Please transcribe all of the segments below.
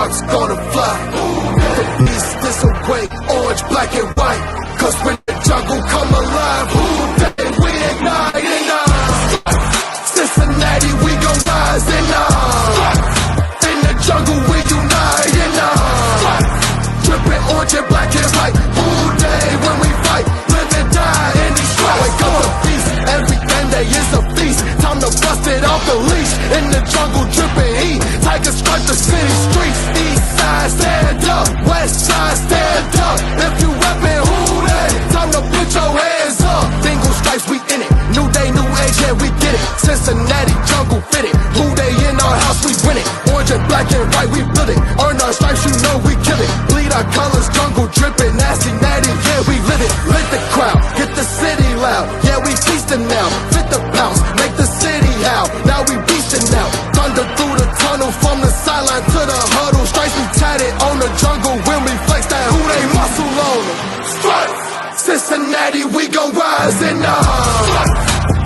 sparks gonna fly. The beast is awake, orange, black, and white. Cause when the jungle come alive, then we ignite and Cincinnati, we gon' rise and in the jungle, we unite and dripping orange and black and white. Day when we fight, live and die in these stripes. Wake up the beast, every day is a feast. Time to bust it off the leash. In the jungle, dripping heat. Tigers strike the city streets. East side, stand up. West side, stand up. If you reppin', who that? Time to put your hands up. Bengals stripes, we in it. New day, new age, yeah, we get it. Cincinnati, jungle fitted. Blue day in our house, we win it. Orange and black and white, we build it. Earn our stripes, you know we kill it. Bleed our colors, jungle dripping. Nasty, natty, yeah, we live it. Lit the crowd, get the city loud. Yeah, we feasting now. Fit the pounce, make the city howl. Now we beastin' now. Thunder through the tunnel, from the sideline to the huddle. Stripes we tatted on the jungle when we flex that who they muscle on them. Stripes, Cincinnati, we gon' rise and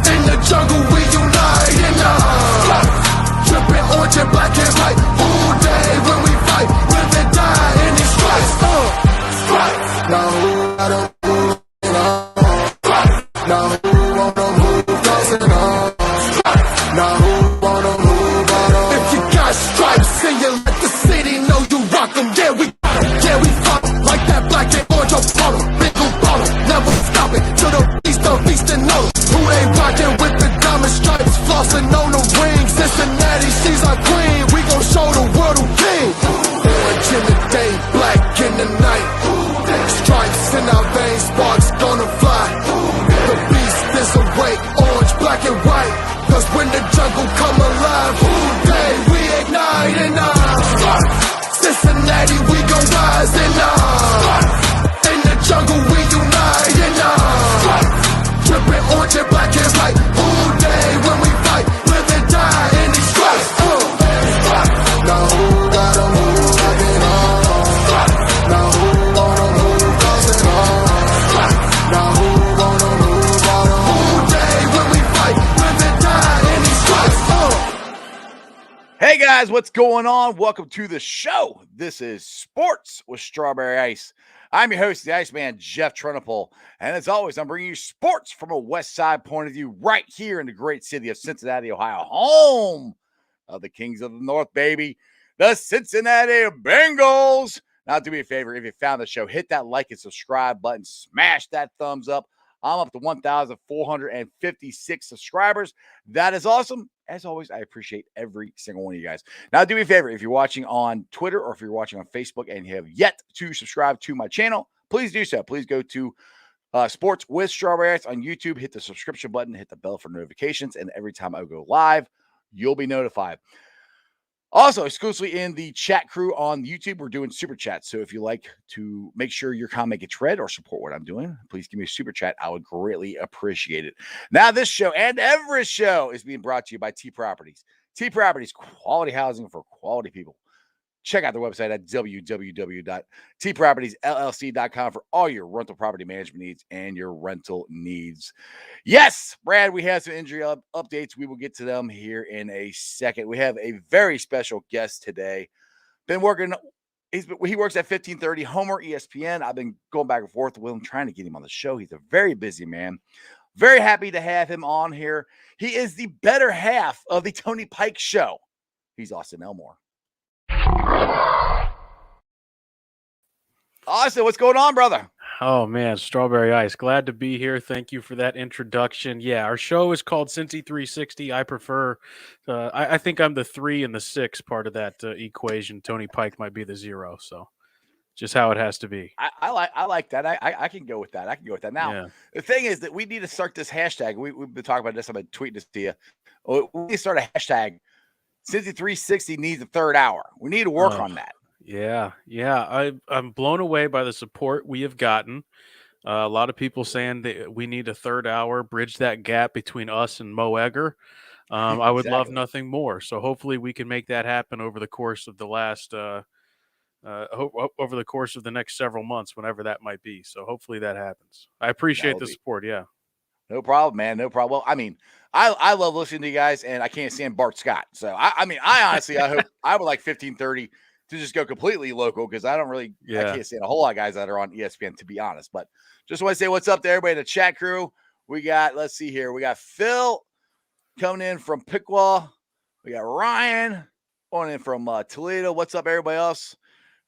in the jungle we unite and dripping orange and black and white. All day when we fight, live and die in these stripes. Stripes. Now who gotta move now who wanna move crossing on? Now who wanna move on? If you got stripes and you let the city know you rock them, yeah we fuck like that black and orange upon them. Big old bottle, never stop it till the feastin' know who they rockin' with the diamond stripes, flossin' on the ring. Cincinnati, she's our queen. We gon' show the world who king. Orange in the day, black in the night. Stripes in our veins, sparks gonna fly. The beast is awake, orange, black and white. Cause when the jungle come alive, day we ignite and Cincinnati, we gon' rise and in the jungle we unite and dripping orange and black and white. All day when we fight, live and die in these stripes. Now who gotta move like it on? Now who wanna move crossing on? Now who wanna move on? All day when we fight, live and die in these stripes. Hey guys, what's going on? Welcome to the show. This is Sports with Strawberry Ice. I'm your host, the Iceman, Jeff Trunipole. And as always, I'm bringing you sports from a West Side point of view right here in the great city of Cincinnati, Ohio, home of the Kings of the North, baby, the Cincinnati Bengals. Now, do me a favor, if you found the show, hit that like and subscribe button, smash that thumbs up. I'm up to 1,456 subscribers. That is awesome. As always, I appreciate every single one of you guys. Now, do me a favor, if you're watching on Twitter or if you're watching on Facebook and you have yet to subscribe to my channel, please do so. Please go to Sports with Strawberry Ice on YouTube. Hit the subscription button, hit the bell for notifications, and every time I go live, you'll be notified. Also, exclusively in the chat crew on YouTube, we're doing super chats. So if you like to make sure your comment gets read or support what I'm doing, please give me a super chat. I would greatly appreciate it. Now, this show and every show is being brought to you by T Properties. T Properties, quality housing for quality people. Check out their website at www.tpropertiesllc.com for all your rental property management needs and your rental needs. Yes, Brad, we have some injury updates. We will get to them here in a second. We have a very special guest today. Been working, he works at 1530 Homer ESPN. I've been going back and forth with him, trying to get him on the show. He's a very busy man. Very happy to have him on here. He is the better half of the Tony Pike Show. He's Austin Elmore. Austin, what's going on, brother? Oh, man, Strawberry Ice. Glad to be here. Thank you for that introduction. Yeah, our show is called Cincy 360. I prefer, I think I'm the 3 and the 6 part of that equation. Tony Pike might be the 0, so just how it has to be. I like that. I can go with that. I can go with that. Now, The thing is that we need to start this hashtag. We've been talking about this. I've been tweeting this to you. We need to start a hashtag. Cincy 360 needs a third hour. We need to work on that. Yeah. I'm blown away by the support we have gotten. A lot of people saying that we need a third hour, bridge that gap between us and Mo Egger. I would love nothing more. So hopefully we can make that happen over the course of the last, over the course of the next several months, whenever that might be. So hopefully that happens. I appreciate the support. Yeah. No problem, man. No problem. Well, I mean, I love listening to you guys, and I can't stand Bart Scott. So I honestly, I hope I would like 1530 to just go completely local because I can't stand a whole lot of guys that are on ESPN, to be honest. But just want to say what's up to everybody in the chat crew. We got, let's see here, we got Phil coming in from Piqua. We got Ryan going in from Toledo. What's up, everybody else?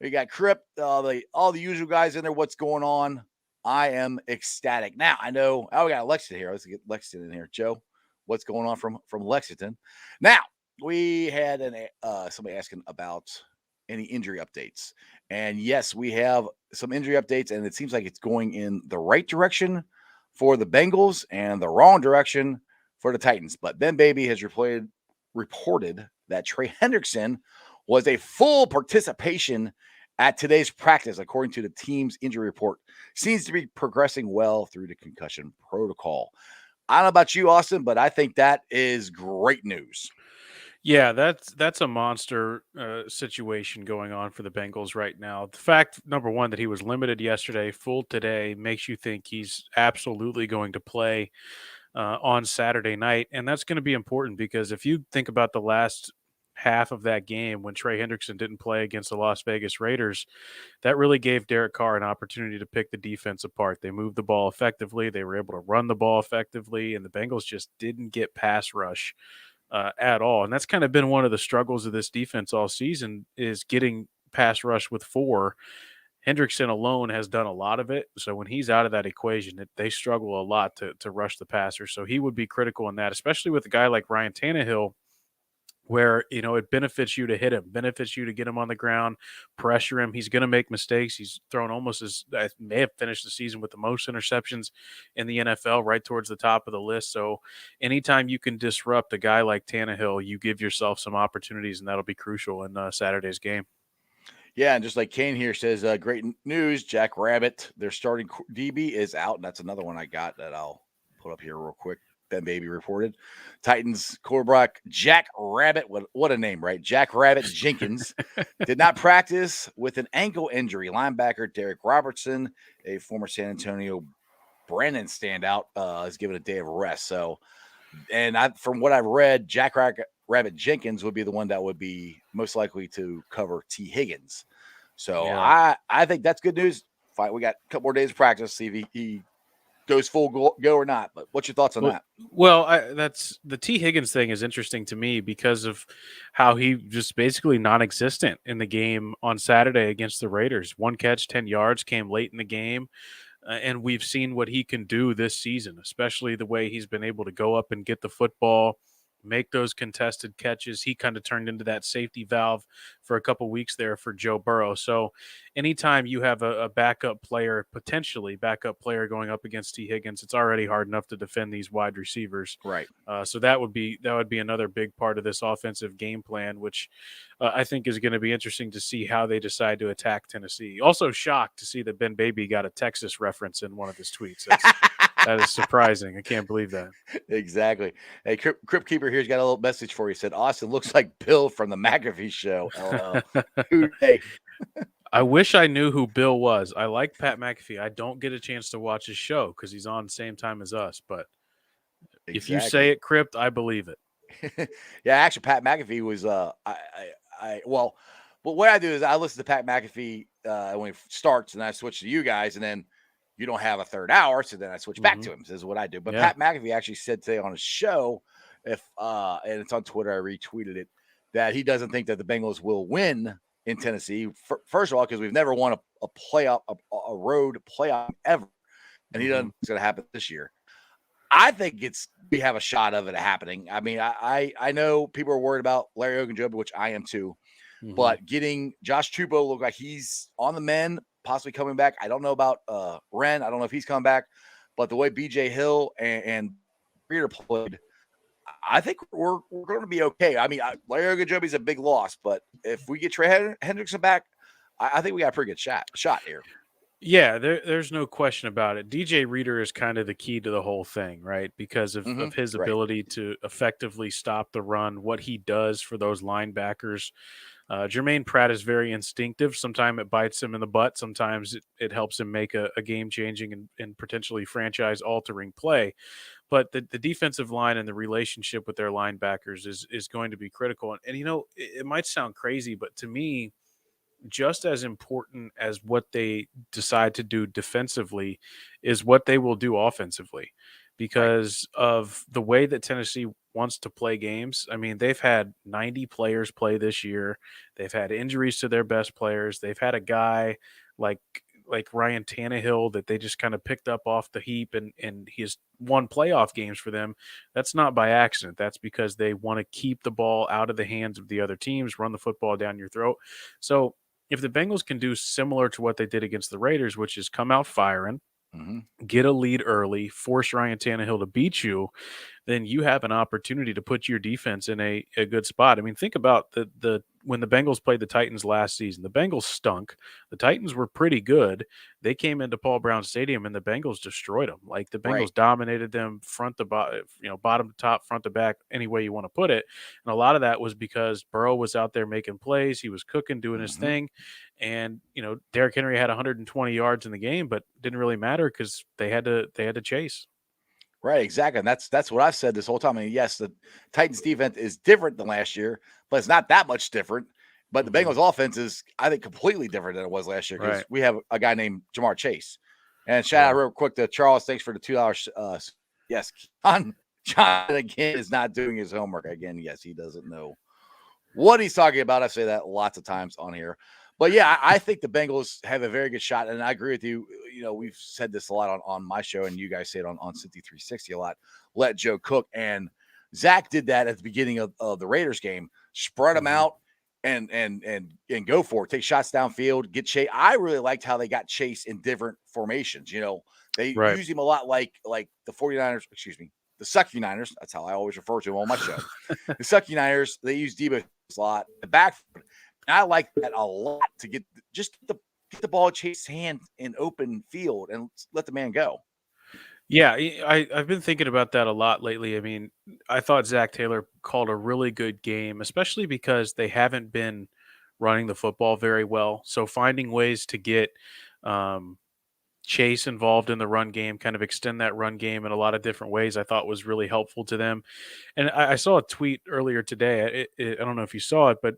We got Crip, all the usual guys in there. What's going on? I am ecstatic. Now, I know, we got Lexington here. Let's get Lexington in here. Joe, what's going on from Lexington? Now, we had somebody asking about any injury updates. And yes, we have some injury updates, and it seems like it's going in the right direction for the Bengals and the wrong direction for the Titans. But Ben Baby has reported that Trey Hendrickson was a full participation at today's practice, according to the team's injury report. Seems to be progressing well through the concussion protocol. I don't know about you, Austin, but I think that is great news. Yeah, that's a monster situation going on for the Bengals right now. The fact, number one, that he was limited yesterday, full today, makes you think he's absolutely going to play on Saturday night. And that's going to be important because if you think about the last half of that game when Trey Hendrickson didn't play against the Las Vegas Raiders, that really gave Derek Carr an opportunity to pick the defense apart. They moved the ball effectively. They were able to run the ball effectively, and the Bengals just didn't get pass rush at all. And that's kind of been one of the struggles of this defense all season is getting pass rush with four. Hendrickson alone has done a lot of it. So when he's out of that equation, they struggle a lot to rush the passer. So he would be critical in that, especially with a guy like Ryan Tannehill, where, it benefits you to hit him, benefits you to get him on the ground, pressure him. He's going to make mistakes. He's thrown I may have finished the season with the most interceptions in the NFL, right towards the top of the list. So anytime you can disrupt a guy like Tannehill, you give yourself some opportunities, and that'll be crucial in Saturday's game. Yeah, and just like Kane here says, great news, Jack Rabbit, their starting DB is out, and that's another one I got that I'll put up here real quick. Ben Baby reported. Titans quarterback Jack Rabbit, what a name, right? Jack Rabbit Jenkins did not practice with an ankle injury. Linebacker Derek Robertson, a former San Antonio Brandon standout, is given a day of rest. So, and from what I've read, Jack Rabbit Jenkins would be the one that would be most likely to cover T. Higgins. So yeah. I think that's good news. Fine, we got a couple more days of practice, see if he goes full go or not. But what's your thoughts on that? Well, that's the T. Higgins thing is interesting to me because of how he just basically non-existent in the game on Saturday against the Raiders. 1 catch, 10 yards, came late in the game. And we've seen what he can do this season, especially the way he's been able to go up and get the football, make those contested catches. He kind of turned into that safety valve for a couple weeks there for Joe Burrow. So anytime you have a potentially backup player going up against T. Higgins, it's already hard enough to defend these wide receivers. Right. So that would be another big part of this offensive game plan, which I think is going to be interesting to see how they decide to attack Tennessee. Also shocked to see that Ben Baby got a Texas reference in one of his tweets. That is surprising. I can't believe that. Exactly. Hey, Crypt Keeper here's got a little message for you. Said Austin looks like Bill from the McAfee show. Hey. I wish I knew who Bill was. I like Pat McAfee. I don't get a chance to watch his show because he's on the same time as us. But If you say it, Crypt, I believe it. Yeah, actually, Pat McAfee was well, what I do is I listen to Pat McAfee when it starts, and I switch to you guys, and then you don't have a third hour, so then I switch back to him. This is what I do. But Pat McAfee actually said today on his show, and it's on Twitter, I retweeted it, that he doesn't think that the Bengals will win in Tennessee. First of all, because we've never won a road playoff ever, and he doesn't think it's going to happen this year. I think we have a shot of it happening. I mean, I know people are worried about Larry Ogunjobi, which I am too, but getting Josh Trubo look like he's on the mend, possibly coming back. I don't know about Wren. I don't know if he's coming back, but the way BJ Hill and Reader played, I think we're going to be okay. I mean, Larry Ogunjobi is a big loss, but if we get Trey Hendrickson back, I think we got a pretty good shot here. Yeah, there's no question about it. DJ Reader is kind of the key to the whole thing, right? Because of his ability to effectively stop the run, what he does for those linebackers. Jermaine Pratt is very instinctive. Sometimes it bites him in the butt. Sometimes it helps him make a game-changing and potentially franchise-altering play. But the defensive line and the relationship with their linebackers is going to be critical. And it might sound crazy, but to me, just as important as what they decide to do defensively is what they will do offensively Right. because of the way that Tennessee wants to play games. I mean, they've had 90 players play this year. They've had injuries to their best players. They've had a guy like Ryan Tannehill that they just kind of picked up off the heap and he has won playoff games for them. That's not by accident. That's because they want to keep the ball out of the hands of the other teams, run the football down your throat. So if the Bengals can do similar to what they did against the Raiders, which is come out firing, Mm-hmm. get a lead early, force Ryan Tannehill to beat you, then you have an opportunity to put your defense in a good spot. I mean, think about the when the Bengals played the Titans last season. The Bengals stunk. The Titans were pretty good. They came into Paul Brown Stadium and the Bengals destroyed them. Like the Right. Bengals dominated them front to bottom, bottom to top, front to back, any way you want to put it. And a lot of that was because Burrow was out there making plays. He was cooking, doing his Mm-hmm. thing. And Derrick Henry had 120 yards in the game, but didn't really matter because they had to chase. Right, exactly. And that's what I've said this whole time. I mean, yes, the Titans defense is different than last year, but it's not that much different. But the Mhm. Bengals offense is, I think, completely different than it was last year because Right. we have a guy named Jamar Chase. And shout out Yeah. real quick to Charles. Thanks for the $2. Yes, John again is not doing his homework again. Yes, he doesn't know what he's talking about. I say that lots of times on here. But yeah, I think the Bengals have a very good shot. And I agree with you. We've said this a lot on my show, and you guys say it on City 360 a lot. Let Joe cook. And Zach did that at the beginning of the Raiders game, spread them Mhm. out and go for it. Take shots downfield, get Chase. I really liked how they got Chase in different formations. They Right. use him a lot like the 49ers, excuse me, the Sucky Niners. That's how I always refer to them on my show. The Sucky Niners, they use Debo slot, the backfield. I like that a lot to get the ball in Chase's hand in open field and let the man go. Yeah, I've been thinking about that a lot lately. I mean, I thought Zach Taylor called a really good game, especially because they haven't been running the football very well. So finding ways to get um, Chase involved in the run game, kind of extend that run game in a lot of different ways, I thought was really helpful to them. And I saw a tweet earlier today. I don't know if you saw it, but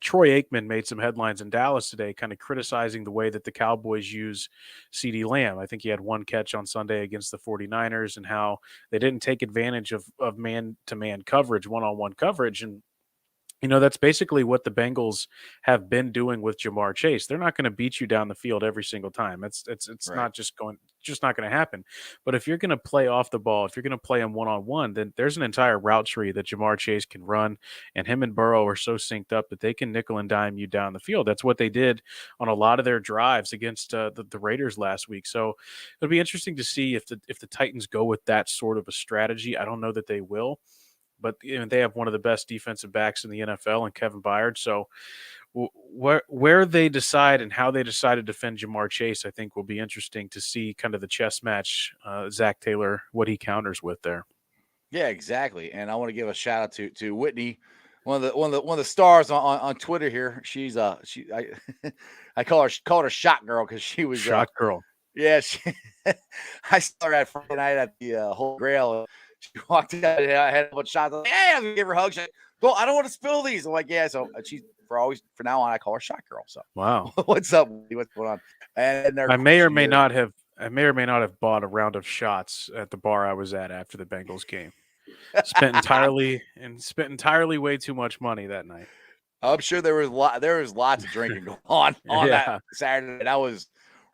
Troy Aikman made some headlines in Dallas today, kind of criticizing the way that the Cowboys use CeeDee Lamb. I think he had one catch on Sunday against the 49ers and how they didn't take advantage of man-to-man coverage, one-on-one coverage. And that's basically what the Bengals have been doing with Jamar Chase. They're not going to beat you down the field every single time. It's Right. not just not going to happen. But if you're going to play off the ball, if you're going to play him one on one, then there's an entire route tree that Jamar Chase can run, and him and Burrow are so synced up that they can nickel and dime you down the field. That's what they did on a lot of their drives against the Raiders last week. So it'll be interesting to see if the Titans go with that sort of a strategy. I don't know that they will, but they have one of the best defensive backs in the NFL and Kevin Byard. So where they decide and how they decide to defend Jamar Chase, I think will be interesting to see kind of the chess match. Zach Taylor, what he counters with there. Yeah, exactly. And I want to give a shout out to Whitney, one of the stars on Twitter here. She's I called her shot girl because she was Shot girl. yeah, I saw her at Friday night at the Holy Grail. She walked out and I had a bunch of shots. I'm like, hey, I'm gonna give her a hug. She's like, well, I don't want to spill these. I'm like, yeah. So she's for now on, I call her shot girl. So Wow. what's up? What's going on? And their I may or question may here. not have. I may or may not have bought a round of shots at the bar I was at after the Bengals game. Spent entirely way too much money that night. I'm sure there was lots of drinking going on that Yeah. Saturday. That was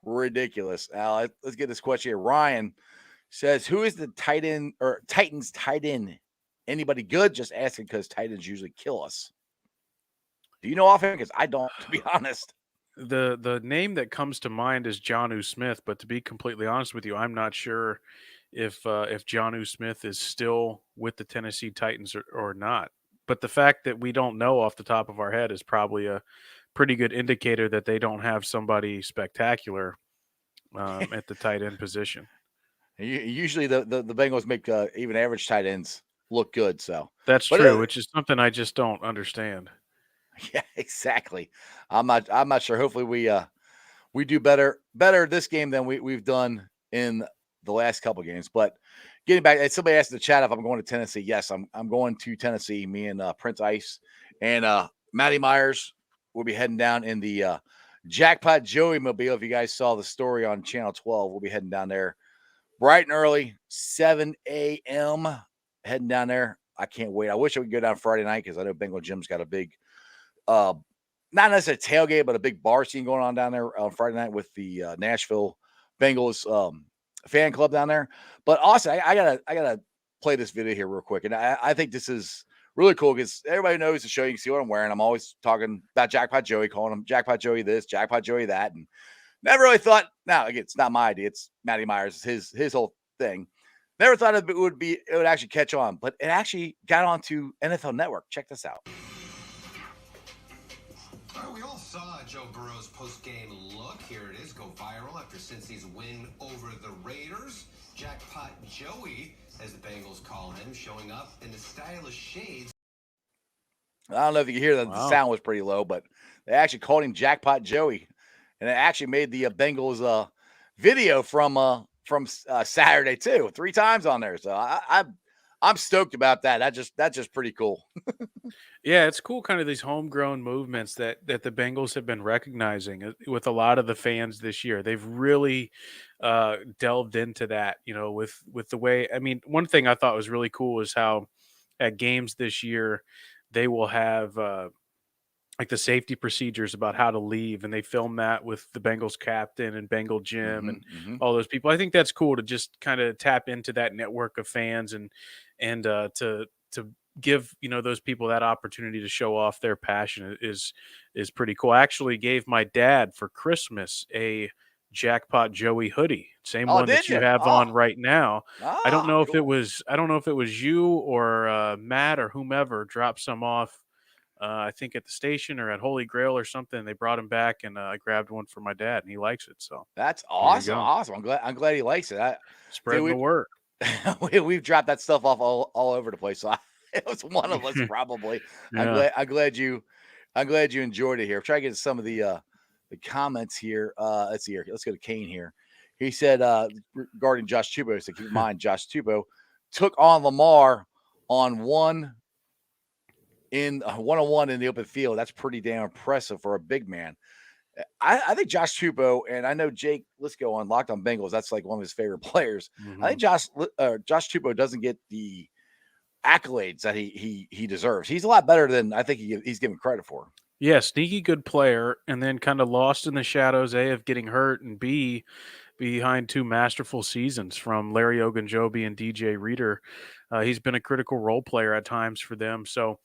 ridiculous. Now let's get this question here. Ryan says, "Who is the tight end or Titans tight end? Anybody good?" Just asking because tight ends usually kill us. Do you know offhand? Because I don't, to be honest. The name that comes to mind is Jonnu Smith, but to be completely honest with you, I'm not sure if Jonnu Smith is still with the Tennessee Titans or not. But the fact that we don't know off the top of our head is probably a pretty good indicator that they don't have somebody spectacular at the tight end position. Usually the Bengals make even average tight ends look good. So, That's but true, which is something I just don't understand. yeah, exactly. I'm not sure. Hopefully we do better this game than we've done in the last couple games. But getting back, somebody asked in the chat if I'm going to Tennessee. Yes, I'm going to Tennessee. Me and Prince Ice and Matty Myers. we'll be heading down in the Jackpot Joey mobile. If you guys saw the story on Channel 12, we'll be heading down there bright and early, 7 a.m. Heading down there. I can't wait. I wish I could go down Friday night because I know Bengal Jim's got a big, not necessarily tailgate, but a big bar scene going on down there on Friday night with the Nashville Bengals fan club down there. But also, I gotta play this video here real quick, and I think this is really cool because everybody knows the show. You can see what I'm wearing. I'm always talking about Jackpot Joey, calling him Jackpot Joey this, Jackpot Joey that, and never really thought. Now again, it's not my idea. It's Matty Myers. It's his whole thing. Never thought it would actually catch on, but it actually got onto NFL Network. Check this out. Well, we all saw Joe Burrow's post-game look. Here it is, go viral after Cincy's win over the Raiders. Jackpot Joey, as the Bengals call him, showing up in the stylish shades. I don't know if you can hear that. The sound was pretty low, but they actually called him Jackpot Joey, and it actually made the Bengals video from Saturday too, 3 times on there. So I'm stoked about that. That's just pretty cool. Yeah, it's cool, kind of these homegrown movements that the Bengals have been recognizing with a lot of the fans this year. They've really delved into that, with the way. I mean, one thing I thought was really cool is how at games this year they will have like the safety procedures about how to leave, and they film that with the Bengals captain and Bengal Jim and all those people. I think that's cool to just kind of tap into that network of fans and to give those people that opportunity to show off their passion is pretty cool. I actually gave my dad for Christmas a Jackpot Joey hoodie, same one that you have on right now. I don't know if it was you or Matt or whomever dropped some off. I think at the station or at Holy Grail or something. They brought him back, and I grabbed one for my dad, and he likes it. So that's awesome. Awesome. I'm glad he likes it. Spreading the word. We've dropped that stuff off all over the place. So it was one of us probably. Yeah. I'm glad you enjoyed it here. Try to get some of the comments here. Let's see here. Let's go to Kane here. He said regarding Josh Tebow, so keep in mind Josh Tebow took on Lamar on one-on-one in the open field. That's pretty damn impressive for a big man. I think Josh Tebow, and I know Jake Lisco on Locked on Bengals, that's like one of his favorite players. I think Josh Tebow doesn't get the accolades that he deserves. He's a lot better than I think he's given credit for. Yeah, sneaky good player, and then kind of lost in the shadows, A, of getting hurt, and B, behind 2 masterful seasons from Larry Ogunjobi and DJ Reader. He's been a critical role player at times for them. So,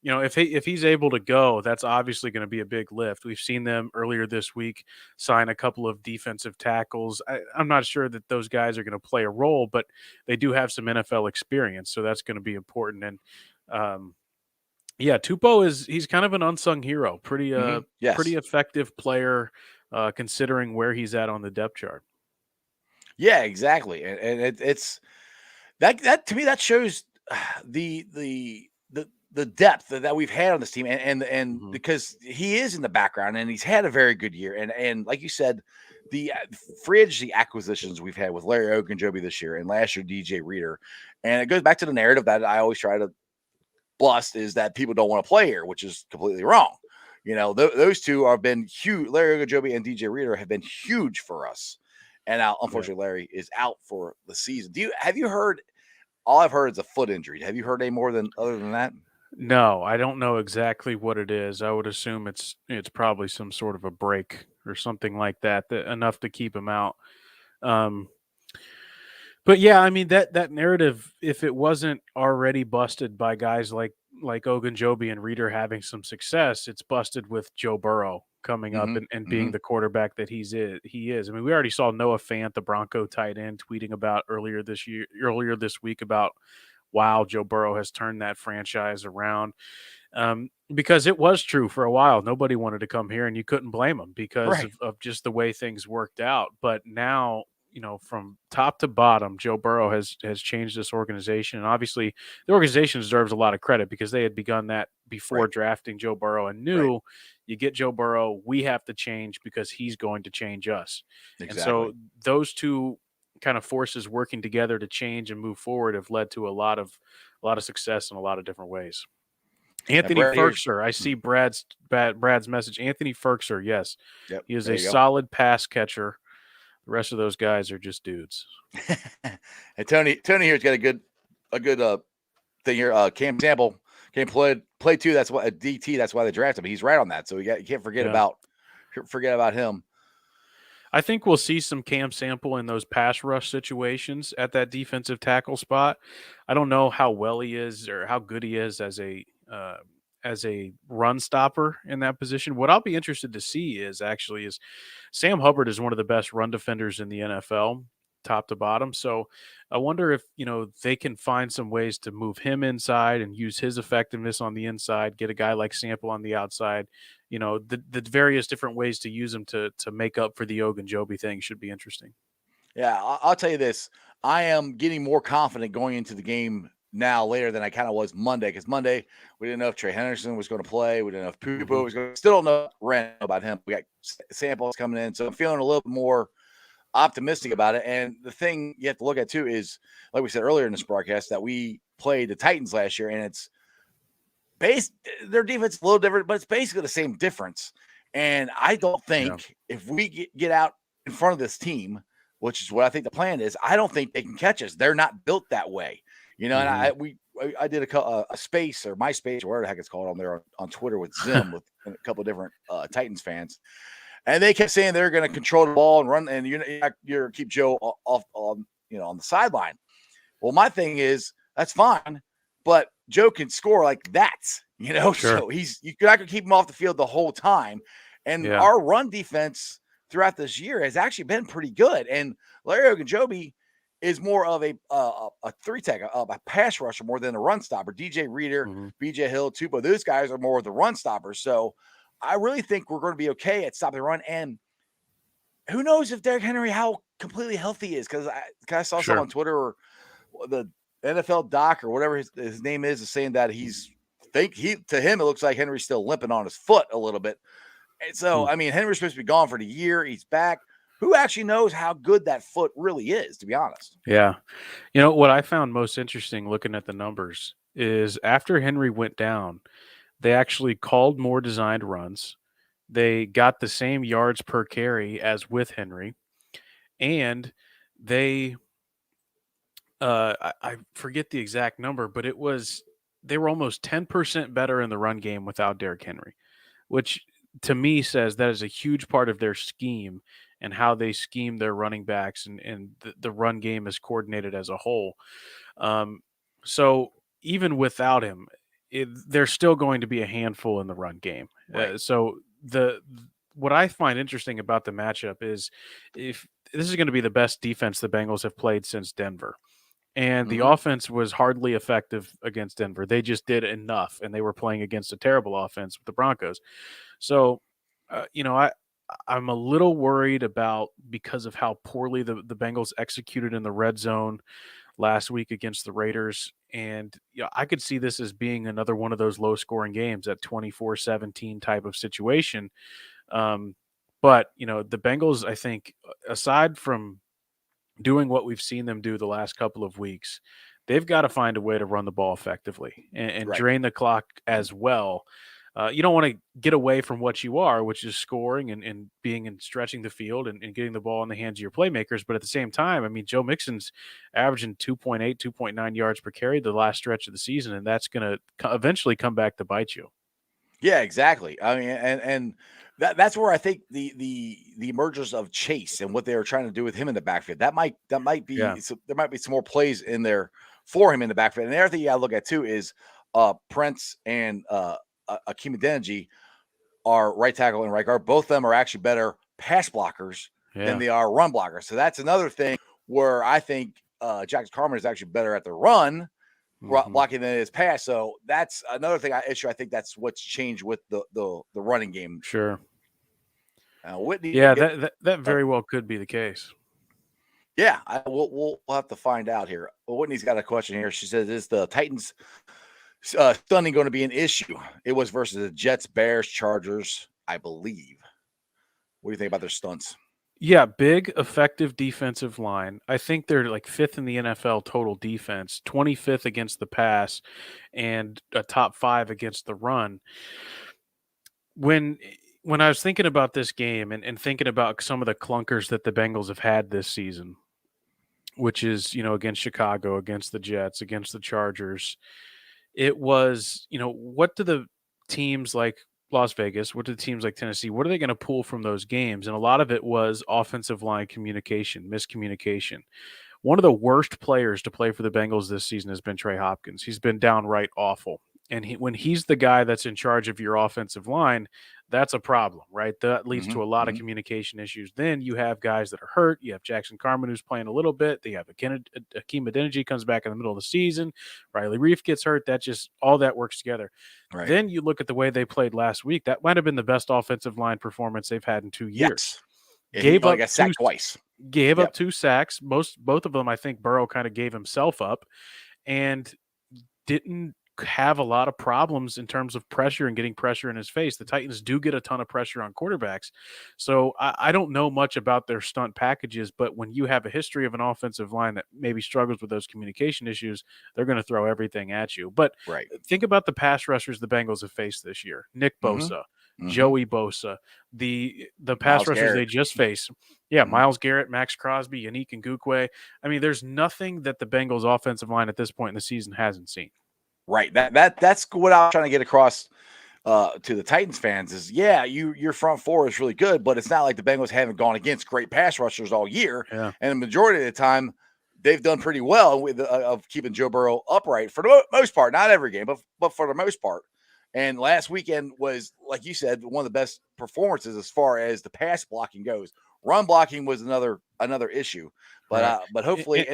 if he's able to go, that's obviously going to be a big lift. We've seen them earlier this week sign a couple of defensive tackles. I'm not sure that those guys are going to play a role, but they do have some NFL experience, so that's going to be important. And yeah, Tupou he's kind of an unsung hero. Pretty effective player considering where he's at on the depth chart. Yeah, exactly, and it's that to me that shows the depth that we've had on this team, and because he is in the background and he's had a very good year, and like you said, the free agency acquisitions we've had with Larry Ogunjobi this year and last year DJ Reader, and it goes back to the narrative that I always try to bust is that people don't want to play here, which is completely wrong. Those two have been huge. Larry Ogunjobi and DJ Reader have been huge for us, and now unfortunately Larry is out for the season. Have you heard? All I've heard is a foot injury. Have you heard any more other than that? No, I don't know exactly what it is. I would assume it's probably some sort of a break or something like that enough to keep him out. But yeah, I mean that narrative, if it wasn't already busted by guys like Ogunjobi and Reader having some success, it's busted with Joe Burrow coming up and being the quarterback that he is. I mean, we already saw Noah Fant, the Bronco tight end, tweeting about earlier this week about, wow, Joe Burrow has turned that franchise around. Because it was true for a while. Nobody wanted to come here, and you couldn't blame them because of just the way things worked out. But now, from top to bottom, Joe Burrow has changed this organization. And obviously, the organization deserves a lot of credit because they had begun that before drafting Joe Burrow and knew you get Joe Burrow, we have to change because he's going to change us. Exactly. And so those two kind of forces working together to change and move forward have led to a lot of success in a lot of different ways. Anthony Brad, here's, Ferkser. I see Brad's message. Anthony Ferkser. Yes, yep, he is there a you go. solid pass catcher. The rest of those guys are just dudes. And Tony here's got a good thing here. Cam Sample can play too. That's why a DT. That's why they drafted him. He's right on that. So you can't forget about him. I think we'll see some Cam Sample in those pass rush situations at that defensive tackle spot. I don't know how well he is or how good he is as a run stopper in that position. What I'll be interested to see is Sam Hubbard is one of the best run defenders in the NFL, top to bottom. So I wonder if, they can find some ways to move him inside and use his effectiveness on the inside, get a guy like Sample on the outside. The various different ways to use him to make up for the Ogunjobi thing should be interesting. Yeah, I'll tell you this. I am getting more confident going into the game now later than I kind of was Monday, because Monday we didn't know if Trey Henderson was going to play. We didn't know if Pupo was going to. Still don't know about him. We got Samples coming in, so I'm feeling a little more optimistic about it. And the thing you have to look at too is, like we said earlier in this broadcast, that we played the Titans last year, and it's their defense is a little different, but it's basically the same difference. And I don't think if we get out in front of this team, which is what I think the plan is, I don't think they can catch us. They're not built that way, And I did a space or MySpace or whatever the heck it's called on there on Twitter with Zim with a couple of different Titans fans, and they kept saying they're going to control the ball and run, and you're keep Joe off on the sideline. Well, my thing is that's fine, but Joe can score like that, Sure. So you're not going to keep him off the field the whole time. And our run defense throughout this year has actually been pretty good. And Larry Ogunjobi is more of a three tech, a pass rusher more than a run stopper. DJ Reader, BJ Hill, Tupo, those guys are more of the run stoppers. So I really think we're going to be okay at stopping the run. And who knows if Derrick Henry, how completely healthy he is? Because I saw someone on Twitter or the NFL doc or whatever his name is saying that to him, it looks like Henry's still limping on his foot a little bit. And so, I mean, Henry's supposed to be gone for the year. He's back. Who actually knows how good that foot really is, to be honest? Yeah. What I found most interesting looking at the numbers is after Henry went down, they actually called more designed runs. They got the same yards per carry as with Henry. And they, I forget the exact number, but they were almost 10% better in the run game without Derrick Henry, which to me says that is a huge part of their scheme and how they scheme their running backs and the run game is coordinated as a whole. So even without him, there's still going to be a handful in the run game. Right. So what I find interesting about the matchup is if this is going to be the best defense the Bengals have played since Denver. And the offense was hardly effective against Denver. They just did enough, and they were playing against a terrible offense with the Broncos. So, I'm a little worried about because of how poorly the Bengals executed in the red zone last week against the Raiders. And I could see this as being another one of those low-scoring games, that 24-17 type of situation. But, the Bengals, I think, aside from doing what we've seen them do the last couple of weeks, they've got to find a way to run the ball effectively and drain the clock as well. You don't want to get away from what you are, which is scoring and being and stretching the field and getting the ball in the hands of your playmakers. But at the same time, I mean, Joe Mixon's averaging 2.8, 2.9 yards per carry the last stretch of the season, and that's going to eventually come back to bite you. Yeah, exactly. I mean, and that's where I think the emergence of Chase and what they were trying to do with him in the backfield, that might be there might be some more plays in there for him in the backfield. And the other thing you gotta look at too is Prince and Akeem Adeniji are right tackle and right guard. Both of them are actually better pass blockers than they are run blockers. So that's another thing where I think Jackson Carmen is actually better at the run blocking than his pass. So that's another thing issue. I think that's what's changed with the running game. Sure. Whitney. Yeah, that very well could be the case. Yeah, we'll have to find out here. Well, Whitney's got a question here. She says, "Is the Titans stunning going to be an issue?" It was versus the Jets, Bears, Chargers, I believe. What do you think about their stunts? Yeah, big, effective defensive line. I think they're like 5th in the NFL total defense, 25th against the pass, and a top 5 against the run. When when I was thinking about this game and thinking about some of the clunkers that the Bengals have had this season, which is, against Chicago, against the Jets, against the Chargers, it was, what do the teams like Las Vegas, what do the teams like Tennessee, what are they going to pull from those games? And a lot of it was offensive line communication, miscommunication. One of the worst players to play for the Bengals this season has been Trey Hopkins. He's been downright awful. And when he's the guy that's in charge of your offensive line, that's a problem, right? That leads to a lot of communication issues. Then you have guys that are hurt. You have Jackson Carman, who's playing a little bit. They have Akeem Adeniji comes back in the middle of the season. Riley Reef gets hurt. That just all that works together. Right. Then you look at the way they played last week. That might have been the best offensive line performance they've had in 2 years. Yes. Yeah, Gave he up got sacked twice. Gave up 2 sacks. Both of them, I think Burrow kind of gave himself up, and didn't have a lot of problems in terms of pressure and getting pressure in his face. The Titans do get a ton of pressure on quarterbacks. So I don't know much about their stunt packages, but when you have a history of an offensive line that maybe struggles with those communication issues, they're going to throw everything at you. But Right. think about the pass rushers the Bengals have faced this year. Nick Bosa, Joey Bosa, the pass Myles rushers Garrett. they just faced. Yeah, Myles Garrett, Max Crosby, Yannick Ngakoue. I mean, there's nothing that the Bengals offensive line at this point in the season hasn't seen. Right. That's what I was trying to get across to the Titans fans is, yeah, your front four is really good, but it's not like the Bengals haven't gone against great pass rushers all year. Yeah. And the majority of the time, they've done pretty well with of keeping Joe Burrow upright for the most part. Not every game, but for the most part. And last weekend was, like you said, one of the best performances as far as the pass blocking goes. Run blocking was another issue, but hopefully,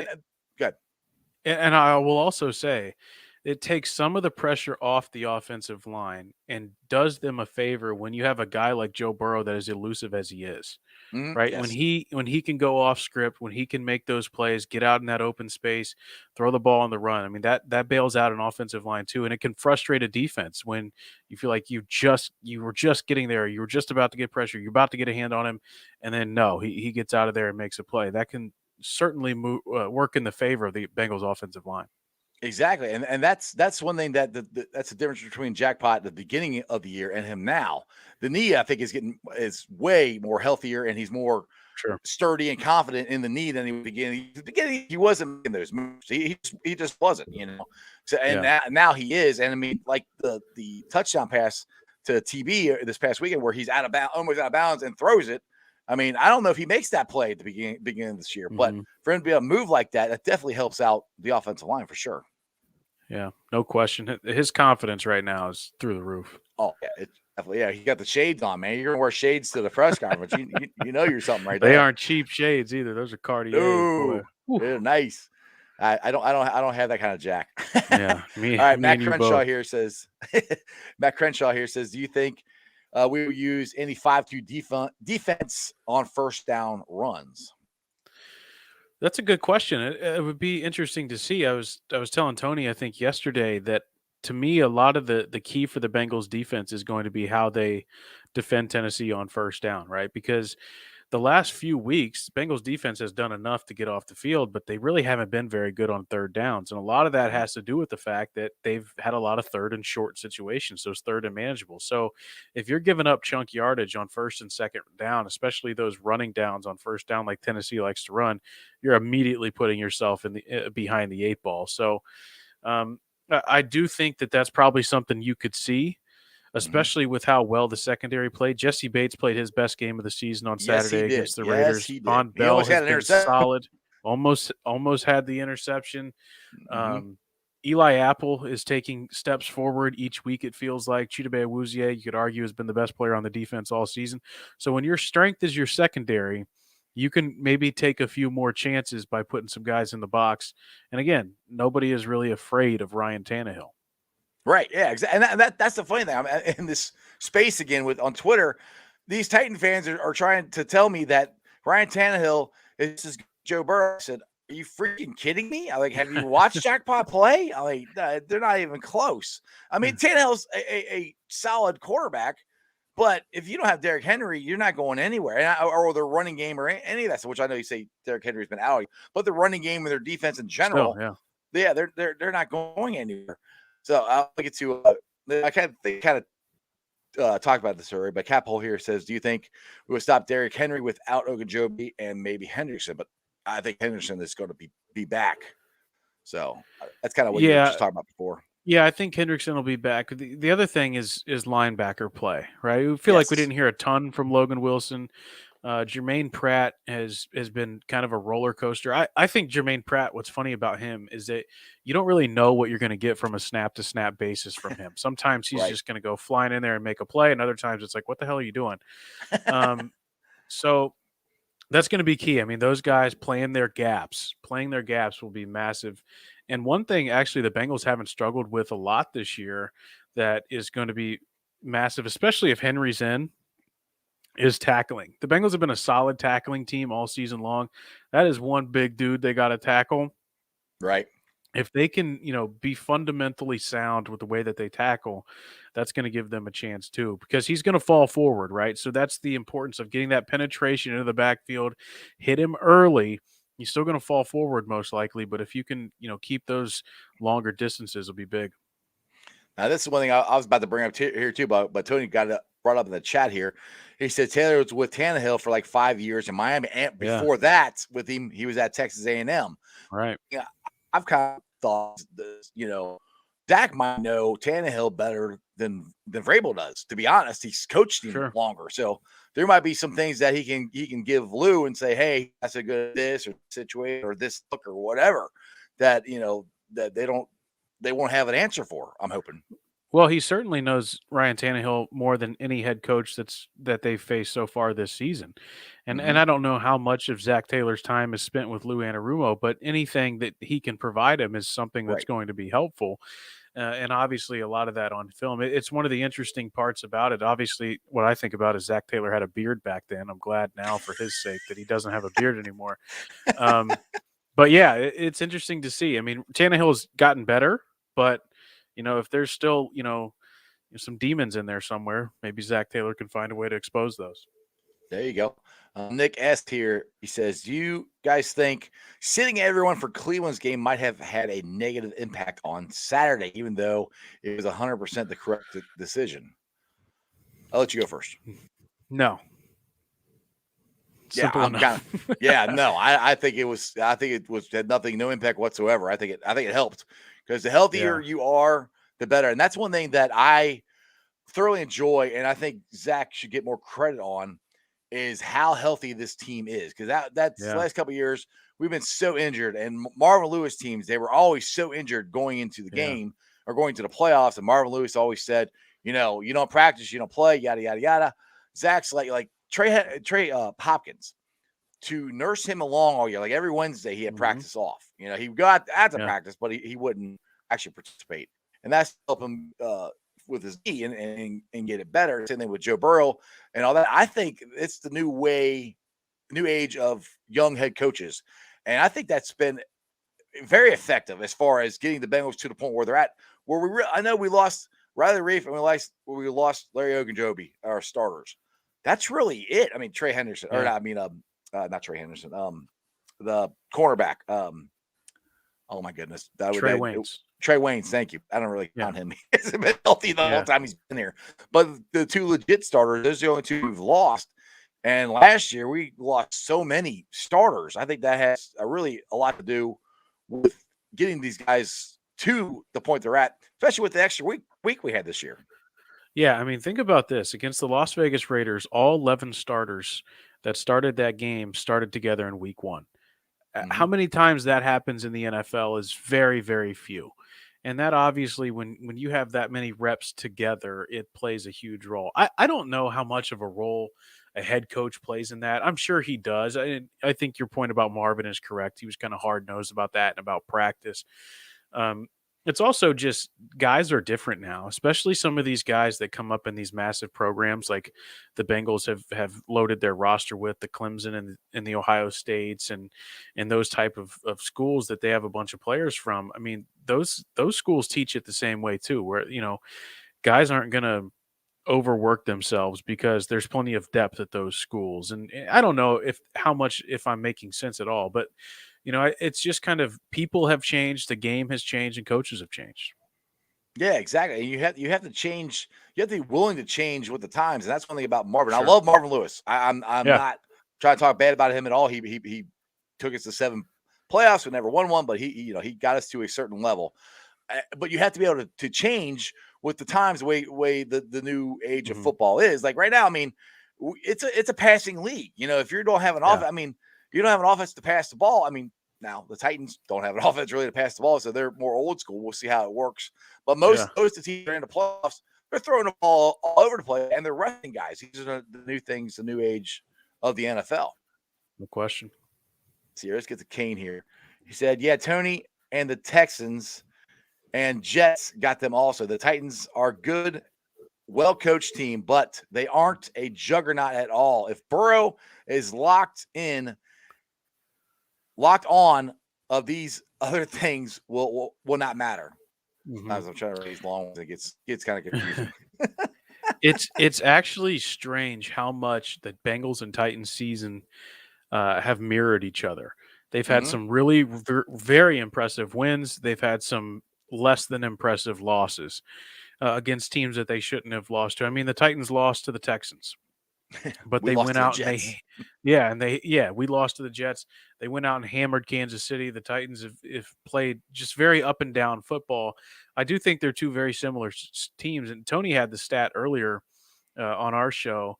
good. And I will also say, it takes some of the pressure off the offensive line and does them a favor when you have a guy like Joe Burrow that is elusive as he is. Right. Yes. When he can go off script, when he can make those plays, get out in that open space, throw the ball on the run. I mean, that bails out an offensive line too. And it can frustrate a defense when you feel like you were just getting there. You were just about to get pressure. You're about to get a hand on him. And then no, he gets out of there and makes a play. That can certainly work in the favor of the Bengals offensive line. Exactly, and that's one thing that's the difference between Jackpot at the beginning of the year and him now. The knee, I think, is way more healthier, and he's more sturdy and confident in the knee than he was at the beginning. At the beginning, he wasn't making those moves. He just wasn't, So now he is, and I mean, like the touchdown pass to TB this past weekend where he's almost out of bounds and throws it. I mean, I don't know if he makes that play at the beginning of this year, but for him to be able to move like that, that definitely helps out the offensive line for sure. Yeah, no question. His confidence right now is through the roof. Oh, yeah, it's definitely. Yeah, he got the shades on, man. You're going to wear shades to the press conference. you know you're something right there. They aren't cheap shades either. Those are Cartier. Ooh, they're nice. I don't have that kind of jack. Yeah. All right, Matt Crenshaw here says, do you think we will use any 5-2 defense on first down runs? That's a good question. It would be interesting to see. I was telling Tony, I think yesterday, that to me, a lot of the key for the Bengals defense is going to be how they defend Tennessee on first down, right? Because the last few weeks, Bengals defense has done enough to get off the field, but they really haven't been very good on third downs. And a lot of that has to do with the fact that they've had a lot of third and short situations, those third and manageable. So if you're giving up chunk yardage on first and second down, especially those running downs on first down like Tennessee likes to run, you're immediately putting yourself in the behind the 8 ball. So I do think that that's probably something you could see, especially with how well the secondary played. Jesse Bates played his best game of the season on Saturday against the Raiders. Von Bell has been solid. Almost had the interception. Eli Apple is taking steps forward each week, it feels like. Chidobe Awuzie, you could argue, has been the best player on the defense all season. So when your strength is your secondary, you can maybe take a few more chances by putting some guys in the box. And again, nobody is really afraid of Ryan Tannehill. Right. Yeah. Exactly. And that's the funny thing. I'm in this space again on Twitter. These Titan fans are trying to tell me that Ryan Tannehill is Joe Burrow. I said, "Are you freaking kidding me? Have you watched Jackpot play? They're not even close. I mean, Tannehill's a solid quarterback, But if you don't have Derrick Henry, you're not going anywhere. Or their running game or any of that, which I know you say Derrick Henry's been out, but the running game and their defense in general, they're not going anywhere. So I'll get to. I kind of talked about this already, but Caphole here says, "Do you think we would stop Derrick Henry without Ogunjobi and maybe Henderson?" But I think Henderson is going to be back. So that's kind of what you were just talking about before. Yeah, I think Hendrickson will be back. The other thing is linebacker play, right? We feel like we didn't hear a ton from Logan Wilson. Jermaine Pratt has been kind of a roller coaster. I think Jermaine Pratt, what's funny about him is that you don't really know what you're going to get from a snap-to-snap basis from him. Sometimes he's just going to go flying in there and make a play, and other times it's like, what the hell are you doing? So that's going to be key. I mean, those guys playing their gaps will be massive. And one thing actually the Bengals haven't struggled with a lot this year that is going to be massive, especially if Henry's in, is tackling. The Bengals have been a solid tackling team all season long. That is one big dude they got to tackle. Right. If they can, be fundamentally sound with the way that they tackle, that's going to give them a chance too, because he's going to fall forward, right? So that's the importance of getting that penetration into the backfield, hit him early. He's still going to fall forward most likely, but if you can, keep those longer distances, it'll be big. Now, this is one thing I was about to bring up here too, but Tony got it brought up in the chat here. He said Taylor was with Tannehill for like 5 years in Miami, and before that, with him, he was at Texas A&M. Right. Yeah, I've kind of thought this, Dak might know Tannehill better than Vrabel does. To be honest, he's coached him longer, so there might be some things that he can give Lou and say, "Hey, that's a good this or situation or this look or whatever," that that they won't have an answer for. I'm hoping. Well, he certainly knows Ryan Tannehill more than any head coach that they've faced so far this season. And I don't know how much of Zach Taylor's time is spent with Lou Anarumo, but anything that he can provide him is something that's going to be helpful. And obviously a lot of that on film. It's one of the interesting parts about it. Obviously, what I think about is Zach Taylor had a beard back then. I'm glad now for his sake that he doesn't have a beard anymore. But yeah, it's interesting to see. I mean, Tannehill's gotten better, but if there's still, some demons in there somewhere, maybe Zach Taylor can find a way to expose those. There you go. Nick S. here, he says, do you guys think sitting everyone for Cleveland's game might have had a negative impact on Saturday, even though it was 100% the correct decision? I'll let you go first. No. Simple enough. I think it was had no impact whatsoever. I think it helped, because the healthier you are, the better. And that's one thing that I thoroughly enjoy, and I think Zach should get more credit on, is how healthy this team is. Because that's the last couple of years, we've been so injured. And Marvin Lewis teams, they were always so injured going into the game or going to the playoffs. And Marvin Lewis always said, you don't practice, you don't play, yada, yada, yada. Zach's like Trey Hopkins, to nurse him along all year. Like every Wednesday, he had practice off. He got at the practice, but he wouldn't actually participate. And that's help him with his knee and get it better. Same thing with Joe Burrow and all that. I think it's the new age of young head coaches. And I think that's been very effective as far as getting the Bengals to the point where they're at, where I know we lost Riley Reif and we lost Larry Ogunjobi, our starters. That's really it. I mean, Trey Henderson, or not Trey Henderson, the cornerback. Oh my goodness. Trey Waynes. Trey Waynes, thank you. I don't really count him. He's been healthy the whole time he's been here. But the two legit starters, those are the only two we've lost. And last year we lost so many starters. I think that has a lot to do with getting these guys to the point they're at, especially with the extra week we had this year. Yeah, I mean, think about this. Against the Las Vegas Raiders, all 11 starters that started that game started together in week one. How many times that happens in the NFL is very, very few. And that obviously, when you have that many reps together, it plays a huge role. I don't know how much of a role a head coach plays in that. I'm sure he does. I think your point about Marvin is correct. He was kind of hard-nosed about that and about practice. It's also just guys are different now, especially some of these guys that come up in these massive programs like the Bengals have loaded their roster with, the Clemson and the Ohio States and those type of schools that they have a bunch of players from. I mean, those schools teach it the same way too, where, guys aren't going to overwork themselves because there's plenty of depth at those schools. And I don't know if I'm making sense at all, but it's just kind of people have changed, the game has changed, and coaches have changed. Yeah, exactly. And you have to change. You have to be willing to change with the times, and that's one thing about Marvin. I Sure. love Marvin Lewis. I'm Yeah. not trying to talk bad about him at all. He took us to 7 playoffs. We never won one, but he got us to a certain level. But you have to be able to change with the times, the way the new age of Mhm. football is. Like right now, I mean, it's a passing league. If you don't have an Yeah. offense, I mean, you don't have an offense to pass the ball. I mean, now the Titans don't have an offense really to pass the ball, so they're more old school. We'll see how it works. But most of the teams that are in the playoffs, they're throwing the ball all over the place, and they're resting guys. These are the new things, the new age of the NFL. No question. See, let's get to Kane here. He said, "Yeah, Tony and the Texans and Jets got them also. The Titans are good, well-coached team, but they aren't a juggernaut at all. If Burrow is locked on of these other things will not matter." As I'm trying to raise long ones, it gets kind of confusing. It's actually strange how much the Bengals and Titans season have mirrored each other. They've had some really very impressive wins. They've had some less than impressive losses against teams that they shouldn't have lost to. I mean, the Titans lost to the Texans, but We they lost went to the out and Jets. we lost to the Jets. They went out and hammered Kansas City. The Titans have played just very up and down football. I do think they're two very similar teams. And Tony had the stat earlier on our show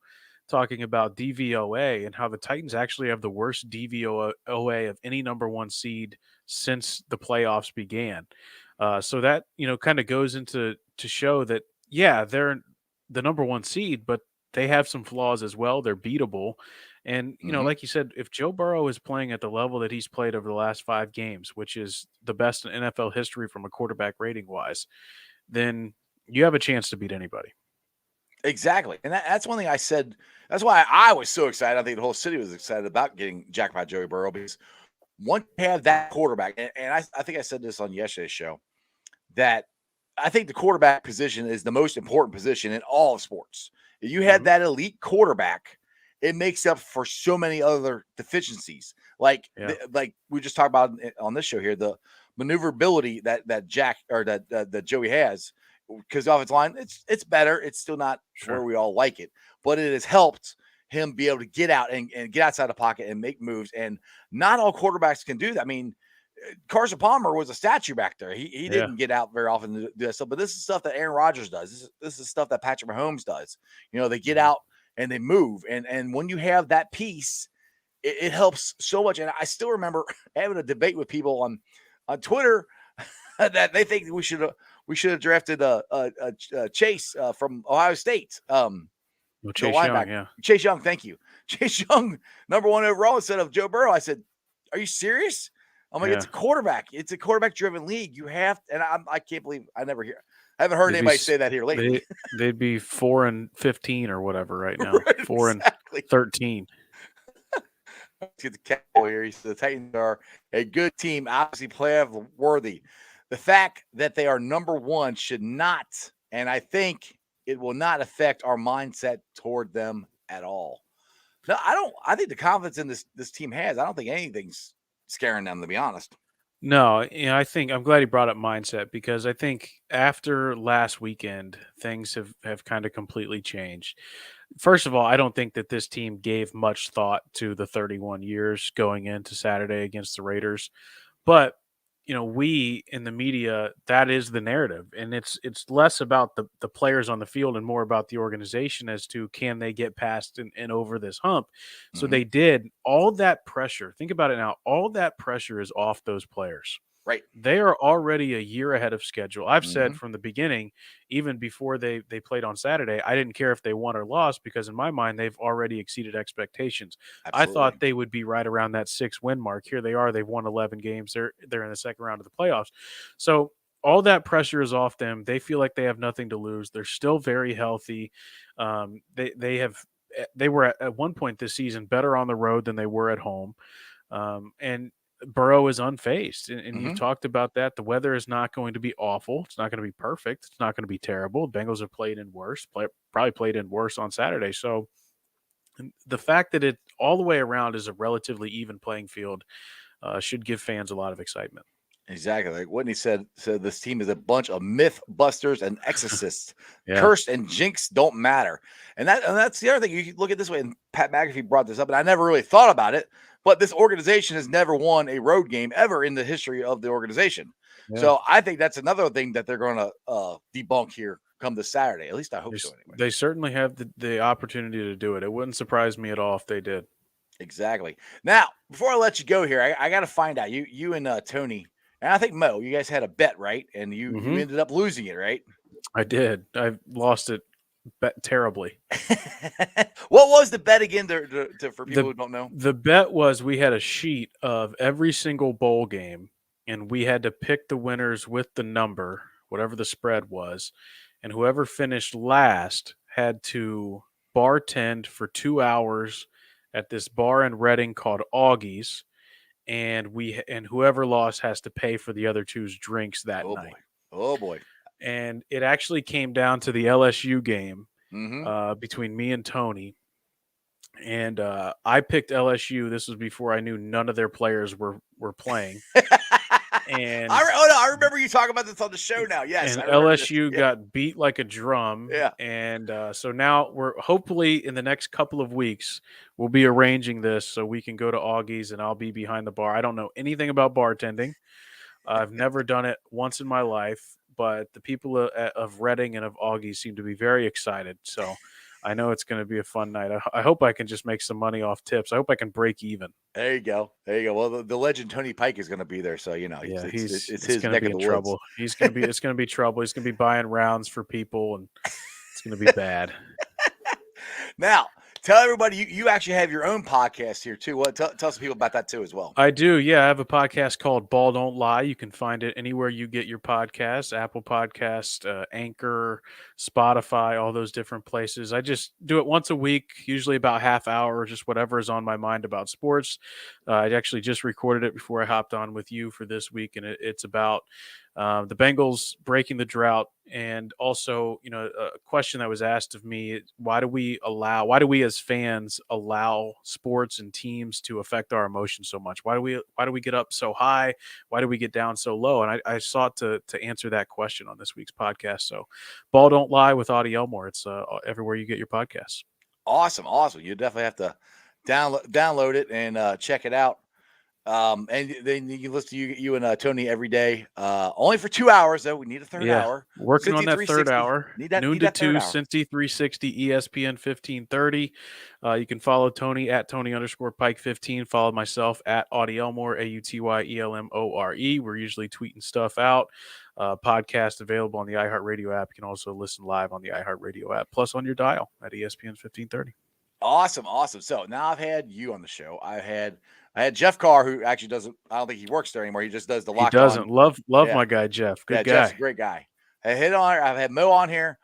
talking about DVOA and how the Titans actually have the worst DVOA of any number one seed since the playoffs began. So that kind of goes into to show that they're the number one seed, but they have some flaws as well. They're beatable. And, like you said, if Joe Burrow is playing at the level that he's played over the last 5 games, which is the best in NFL history from a quarterback rating wise, then you have a chance to beat anybody. Exactly. And that's one thing I said. That's why I was so excited. I think the whole city was excited about getting Jackpot Joey Burrow, because once you have that quarterback, and I think I said this on yesterday's show, that I think the quarterback position is the most important position in all of sports. If you had that elite quarterback, it makes up for so many other deficiencies. Like we just talked about on this show here, the maneuverability that Jack or that Joey has, because the offensive line, it's better. It's still not where we all like it, but it has helped him be able to get out and get outside the pocket and make moves. And not all quarterbacks can do that. I mean, Carson Palmer was a statue back there. He didn't get out very often to do that stuff, but this is stuff that Aaron Rodgers does. This is stuff that Patrick Mahomes does. They get out and they move. And when you have that piece, it helps so much. And I still remember having a debate with people on Twitter that they think we should have drafted Chase from Ohio State. Chase Young, Chase Young, thank you. Chase Young, number 1 overall instead of Joe Burrow. I said, "Are you serious?" I'm like, it's a quarterback. It's a quarterback-driven league. You have, and I can't believe I haven't heard anybody say that here lately. They'd be 4-15 or whatever right now. Right, 4-13. Let's get the Cowboy here. He said the Titans are a good team, obviously playoff worthy. The fact that they are number 1 should not, and I think it will not affect our mindset toward them at all. No, I don't. I think the confidence in this team has. I don't think anything's scaring them, to be honest. No, I think I'm glad he brought up mindset, because I think after last weekend, things have kind of completely changed. First of all, I don't think that this team gave much thought to the 31 years going into Saturday against the Raiders. But we in the media, that is the narrative, and it's less about the players on the field and more about the organization as to can they get past and over this hump. So they did. All that pressure, think about it now, all that pressure is off those players. Right. They are already a year ahead of schedule. I've said from the beginning, even before they played on Saturday, I didn't care if they won or lost, because in my mind, they've already exceeded expectations. Absolutely. I thought they would be right around that 6-win mark. Here they are. They've won 11 games. They're in the second round of the playoffs. So all that pressure is off them. They feel like they have nothing to lose. They're still very healthy. They were at one point this season better on the road than they were at home. And Burrow is unfazed, and you've Mhm. talked about that. The weather is not going to be awful. It's not going to be perfect. It's not going to be terrible. The Bengals have played in worse. Probably played in worse on Saturday. So the fact that it all the way around is a relatively even playing field should give fans a lot of excitement. Exactly. Like Whitney said this team is a bunch of myth busters and exorcists. Yeah. Cursed and jinx don't matter. And that's the other thing. You can look at it this way, and Pat McAfee brought this up, and I never really thought about it, but this organization has never won a road game ever in the history of the organization. Yeah. So I think that's another thing that they're going to debunk here come this Saturday. At least I hope so anyway. They certainly have the opportunity to do it. It wouldn't surprise me at all if they did. Exactly. Now, before I let you go here, I got to find out you and Tony, and I think Mo, you guys had a bet, right? And you ended up losing it, right? I did. I lost it terribly. What was the bet again for people who don't know? The bet was we had a sheet of every single bowl game, and we had to pick the winners with the number, whatever the spread was, and whoever finished last had to bartend for 2 hours at this bar in Reading called Augie's, and whoever lost has to pay for the other two's drinks that Oh night. boy. Oh boy. And it actually came down to the LSU game Mm-hmm. between me and Tony. And I picked LSU. This was before I knew none of their players were playing. And I remember you talking about this on the show now. Yes, and I remember LSU this. got beat like a drum. Yeah. And so now we're hopefully in the next couple of weeks, we'll be arranging this so we can go to Augie's and I'll be behind the bar. I don't know anything about bartending. I've never done it once in my life, but the people of Reading and of Augie's seem to be very excited. So I know it's going to be a fun night. I hope I can just make some money off tips. I hope I can break even. There you go. There you go. Well, the legend Tony Pike is going to be there, so you know, Yeah, it's it's his going to neck be of in the trouble. woods. It's going to be trouble. He's going to be buying rounds for people, and it's going to be bad. Now, tell everybody you actually have your own podcast here too. Tell some people about that too as well. I do. Yeah, I have a podcast called Ball Don't Lie. You can find it anywhere you get your podcasts, Apple Podcast, Anchor, Spotify, all those different places. I just do it once a week, usually about half hour, just whatever is on my mind about sports. I actually just recorded it before I hopped on with you for this week, and it's about the Bengals breaking the drought, and also, a question that was asked of me: why do we as fans allow sports and teams to affect our emotions so much? Why do we get up so high? Why do we get down so low? And I sought to answer that question on this week's podcast. So, Ball Don't Lie with Audie Elmore. It's everywhere you get your podcasts. Awesome. You definitely have to download it and check it out. And then you can listen to you and Tony every day. Only for 2 hours though. We need a third hour. Working on that third 360. hour. Noon to 2, Cincy 360, ESPN 1530. You can follow Tony at Tony_Pike15. Follow myself at Audie Elmore, AUTYELMORE. We're usually tweeting stuff out. Podcast available on the iHeartRadio app. You can also listen live on the iHeartRadio app, plus on your dial at ESPN 1530. Awesome. So now I've had you on the show. I had Jeff Carr, who actually doesn't. I don't think he works there anymore. He just does the lock. He doesn't. Love my guy Jeff. Good guy. Jeff's a great guy. I've had Mo on here.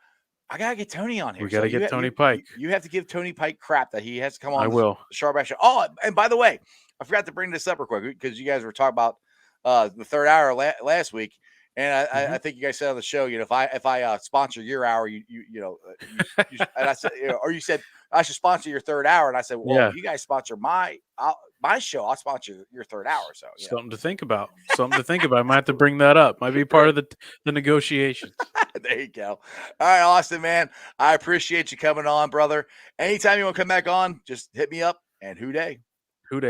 I gotta get Tony on here. We gotta get Tony Pike. You have to give Tony Pike crap that he has to come on. I will. The Sharp Show. Oh, and by the way, I forgot to bring this up real quick because you guys were talking about the third hour last week, and I think you guys said on the show, if I sponsor your hour, and I said, or you said I should sponsor your third hour, and I said, well, you guys sponsor my show, I'll sponsor your third hour. So something to think about. I might have to bring that up. Might be part of the negotiations. There you go. All right, Austin, man, I appreciate you coming on, brother. Anytime you want to come back on, just hit me up. And hooday,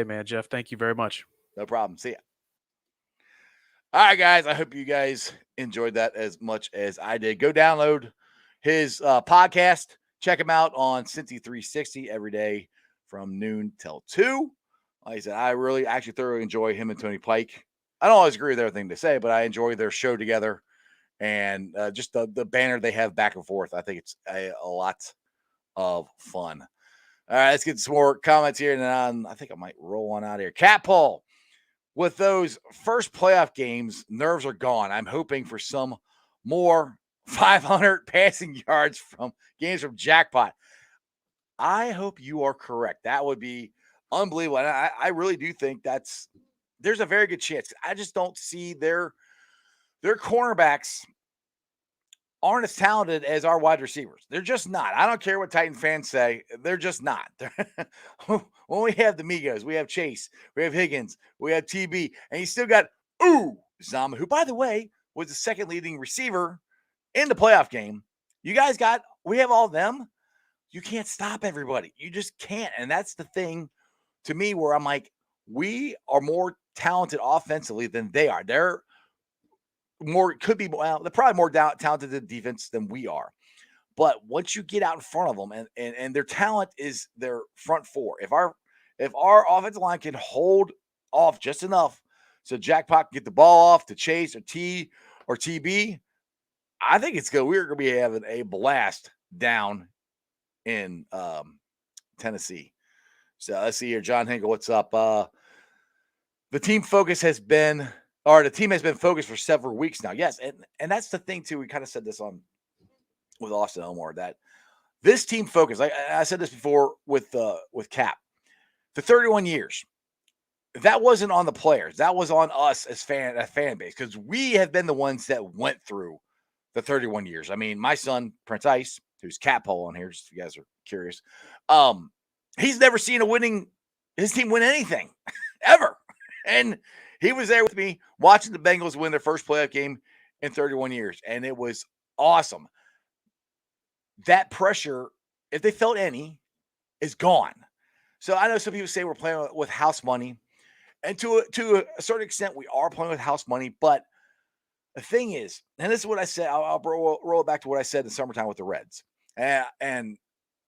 man, Jeff. Thank you very much. No problem. See ya. All right, guys. I hope you guys enjoyed that as much as I did. Go download his podcast. Check him out on Cincy 360 every day from noon till 2. Like I said, I really actually thoroughly enjoy him and Tony Pike. I don't always agree with everything they say, but I enjoy their show together and just the banner they have back and forth. I think it's a lot of fun. All right, let's get some more comments here, and then I think I might roll on out here. Cat Paul, with those first playoff games, nerves are gone. I'm hoping for some more 500 passing yards from games from Jackpot. I hope you are correct. That would be unbelievable. And I really do think that's there's a very good chance. I just don't see their cornerbacks aren't as talented as our wide receivers. They're just not. I don't care what Titan fans say. They're just not. When we have the Migos, we have Chase, we have Higgins, we have TB, and you still got Zama, who, by the way, was the second leading receiver in the playoff game. We have all of them. You can't stop everybody. You just can't. And that's the thing to me where I'm like, we are more talented offensively than they are. They're probably more talented in defense than we are. But once you get out in front of them, and their talent is their front four. If our offensive line can hold off just enough so Jackpot can get the ball off to Chase or TB, I think it's good. We're going to be having a blast down in Tennessee. So let's see here. John Hinkle, what's up? The team has been focused for several weeks now. Yes, and that's the thing too. We kind of said this with Austin Elmore, that this team focus, I said this before with Cap, the 31 years, that wasn't on the players. That was on us as a fan base, because we have been the ones that went through the 31 years. I mean, my son, Prince Ice, who's Cat Pole on here, just if you guys are curious, he's never seen his team win anything ever. And he was there with me watching the Bengals win their first playoff game in 31 years. And it was awesome. That pressure, if they felt any, is gone. So I know some people say we're playing with house money. And to a certain extent, we are playing with house money. But the thing is, and this is what I said, I'll roll it back to what I said in the summertime with the Reds. And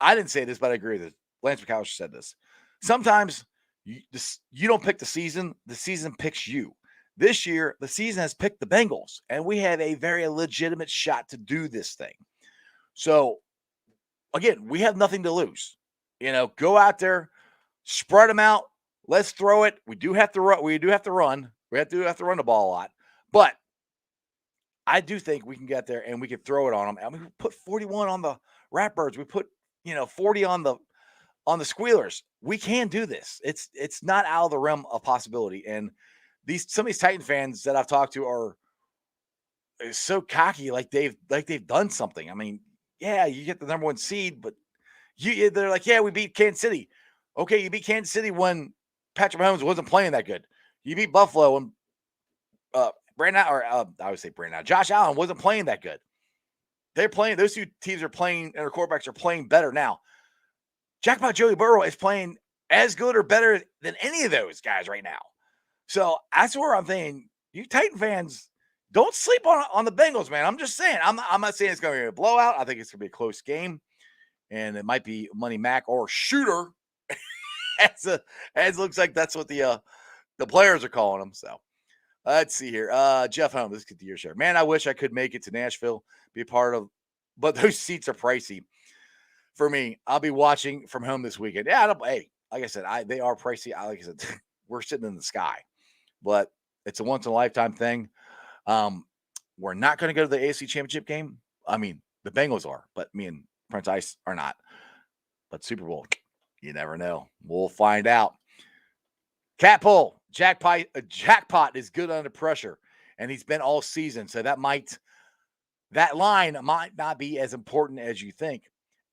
I didn't say this, but I agree with it. Lance McCullers said this. Sometimes you don't pick the season picks you. This year, the season has picked the Bengals, and we have a very legitimate shot to do this thing. So, again, we have nothing to lose. Go out there, spread them out. Let's throw it. We do have to run. We have to run the ball a lot. But I do think we can get there and we can throw it on them. I mean, we put 41 on the Ratbirds. We put 40 on the Squealers. We can do this. It's not out of the realm of possibility. And some of these Titan fans that I've talked to are so cocky, like they've done something. I mean, yeah, you get the number 1 seed, but they're like, yeah, we beat Kansas City. Okay, you beat Kansas City when Patrick Mahomes wasn't playing that good. You beat Buffalo when Josh Allen wasn't playing that good. Those two teams are playing, and their quarterbacks are playing better now. Jackpot Joey Burrow is playing as good or better than any of those guys right now. So that's where I'm thinking, you Titan fans, don't sleep on the Bengals, man. I'm just saying. I'm not saying it's going to be a blowout. I think it's going to be a close game, and it might be Money Mac or Shooter, as looks like that's what the players are calling them. So let's see here. Jeff Holmes, let's get to your share. Man, I wish I could make it to Nashville, be a part of, but those seats are pricey. For me, I'll be watching from home this weekend. Yeah, like I said, they are pricey. Like I said, we're sitting in the sky, but it's a once in a lifetime thing. We're not going to go to the AFC Championship game. I mean, the Bengals are, but me and Prince Ice are not. But Super Bowl, you never know. We'll find out. Cat Pull, Jackpot is good under pressure, and he's been all season. So that line might not be as important as you think.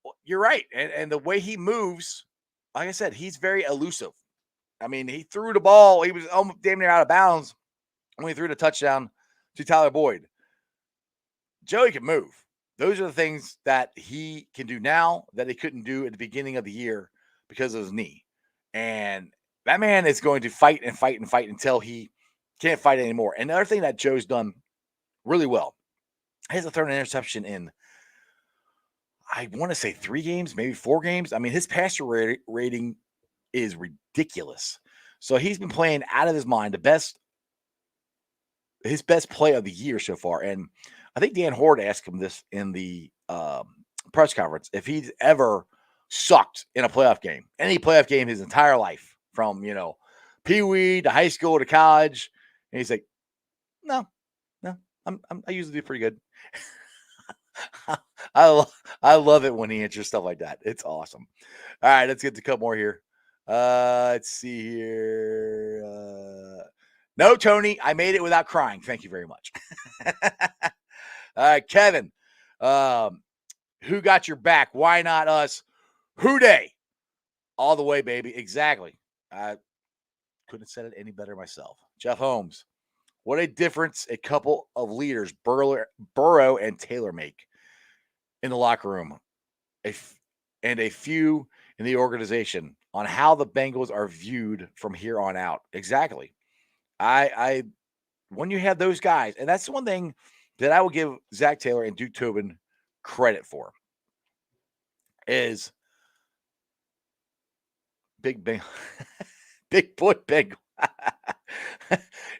Well, you're right. And the way he moves, like I said, he's very elusive. I mean, he threw the ball. He was almost damn near out of bounds when he threw the touchdown to Tyler Boyd. Joey can move. Those are the things that he can do now that he couldn't do at the beginning of the year because of his knee. And that man is going to fight and fight and fight until he can't fight anymore. And the other thing that Joe's done really well, he has a third interception in, I want to say 3 games, maybe 4 games. I mean, his passer rating is ridiculous. So he's been playing out of his mind, his best play of the year so far. And I think Dan Horde asked him this in the press conference, if he's ever sucked in a playoff game, any playoff game his entire life, from, Pee-wee to high school to college. And he's like, no, I usually do pretty good. I love it when he answers stuff like that. It's awesome. All right, let's get to a couple more here. Let's see here. No, Tony, I made it without crying. Thank you very much. All right, Kevin. Who got your back? Why not us? Who dey? All the way, baby. Exactly. I couldn't have said it any better myself. Jeff Holmes. What a difference a couple of leaders, Burrow and Taylor, make in the locker room, and a few in the organization on how the Bengals are viewed from here on out. Exactly. I when you have those guys, and that's the one thing that I will give Zach Taylor and Duke Tobin credit for, is big Bengal, big boy Bengal.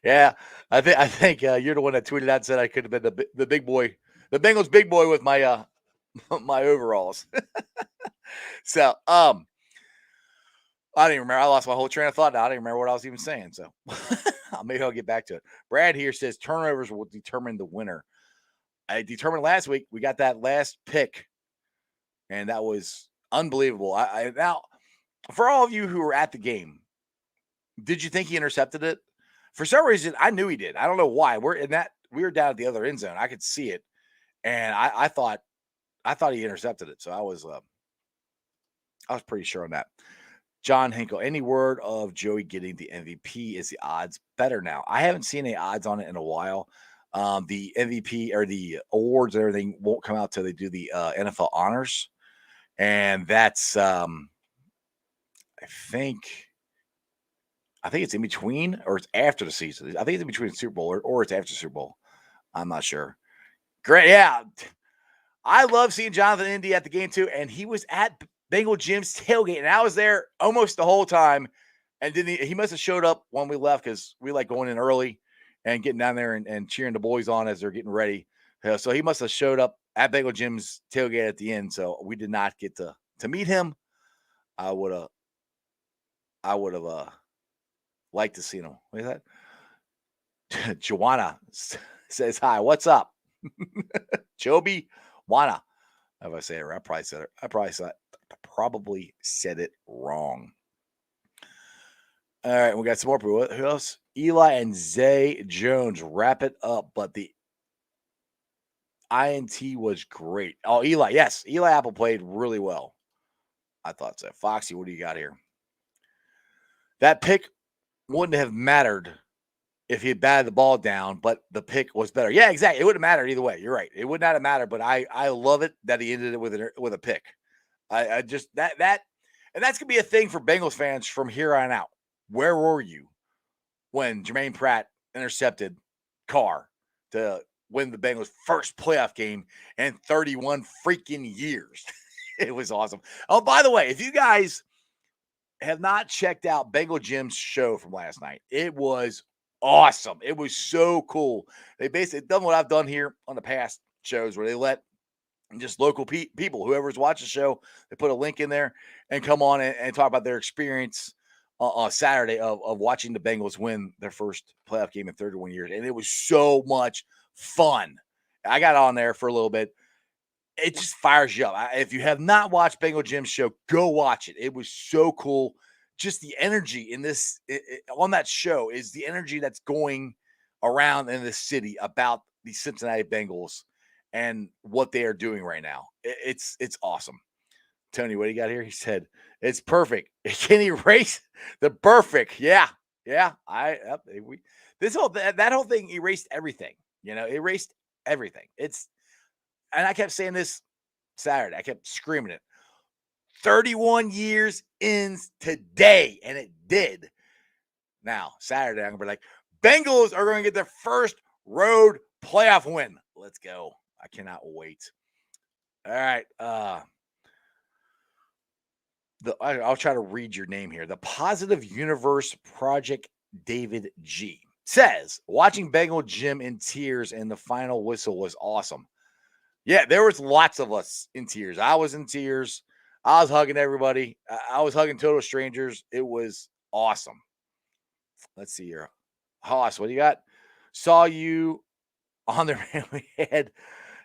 Yeah, I think you're the one that tweeted out and said I could have been the big boy, the Bengals big boy with my my overalls. So I don't even remember. I lost my whole train of thought now. I don't even remember what I was even saying. So maybe I'll get back to it. Brad here says turnovers will determine the winner. I determined last week. We got that last pick, and that was unbelievable. Now, for all of you who were at the game, did you think he intercepted it? For some reason, I knew he did. I don't know why. We were down at the other end zone. I could see it, and I thought he intercepted it. So I was pretty sure on that. John Hinkle, any word of Joey getting the MVP? Is the odds better now? I haven't seen any odds on it in a while. The MVP or the awards and everything won't come out till they do the NFL honors. And that's, I think it's in between, or it's after the season. I think it's in between the Super Bowl or it's after the Super Bowl. I'm not sure. Great. Yeah. I love seeing Jonathan Indy at the game too. And he was at Bengal Jim's tailgate, and I was there almost the whole time. And he must have showed up when we left, because we like going in early and getting down there and cheering the boys on as they're getting ready. So he must have showed up at Bengal Jim's tailgate at the end. So we did not get to meet him. I would have liked to see him. What is that? Joanna says hi. What's up? Joby Wana. How do I say it right? I probably said it wrong. All right, we got some more people. Who else? Eli and Zay Jones wrap it up, but the INT was great. Oh, Eli, yes. Eli Apple played really well. I thought so. Foxy, what do you got here? That pick wouldn't have mattered if he had batted the ball down, but the pick was better. Yeah, exactly. It wouldn't have mattered either way. You're right. It would not have mattered, but I love it that he ended it with a pick. I just and that's gonna be a thing for Bengals fans from here on out. Where were you when Jermaine Pratt intercepted Carr to win the Bengals' first playoff game in 31 freaking years? It was awesome. Oh, by the way, if you guys have not checked out Bengal Jim's show from last night, it was awesome. It was so cool. They basically done what I've done here on the past shows, where they let just local people, whoever's watching the show, they put a link in there and come on and talk about their experience on Saturday of watching the Bengals win their first playoff game in 31 years. And it was so much fun. I got on there for a little bit. It just fires you up. If you have not watched Bengal Jim's show, go watch it. It was so cool. Just the energy in this on that show is the energy that's going around in the city about the Cincinnati Bengals and what they are doing right now. It's awesome. Tony, what do you got here? He said, it's perfect. Can he erase the perfect? Yeah. That whole thing erased everything. Erased everything. And I kept saying this Saturday. I kept screaming it. 31 years ends today, and it did. Now, Saturday, I'm going to be like, Bengals are going to get their first road playoff win. Let's go. I cannot wait. All right. I'll try to read your name here. The Positive Universe Project David G says, watching Bengal Jim in tears in the final whistle was awesome. Yeah, there was lots of us in tears. I was in tears. I was hugging everybody. I was hugging total strangers. It was awesome. Let's see here. Haas, what do you got? Saw you on there.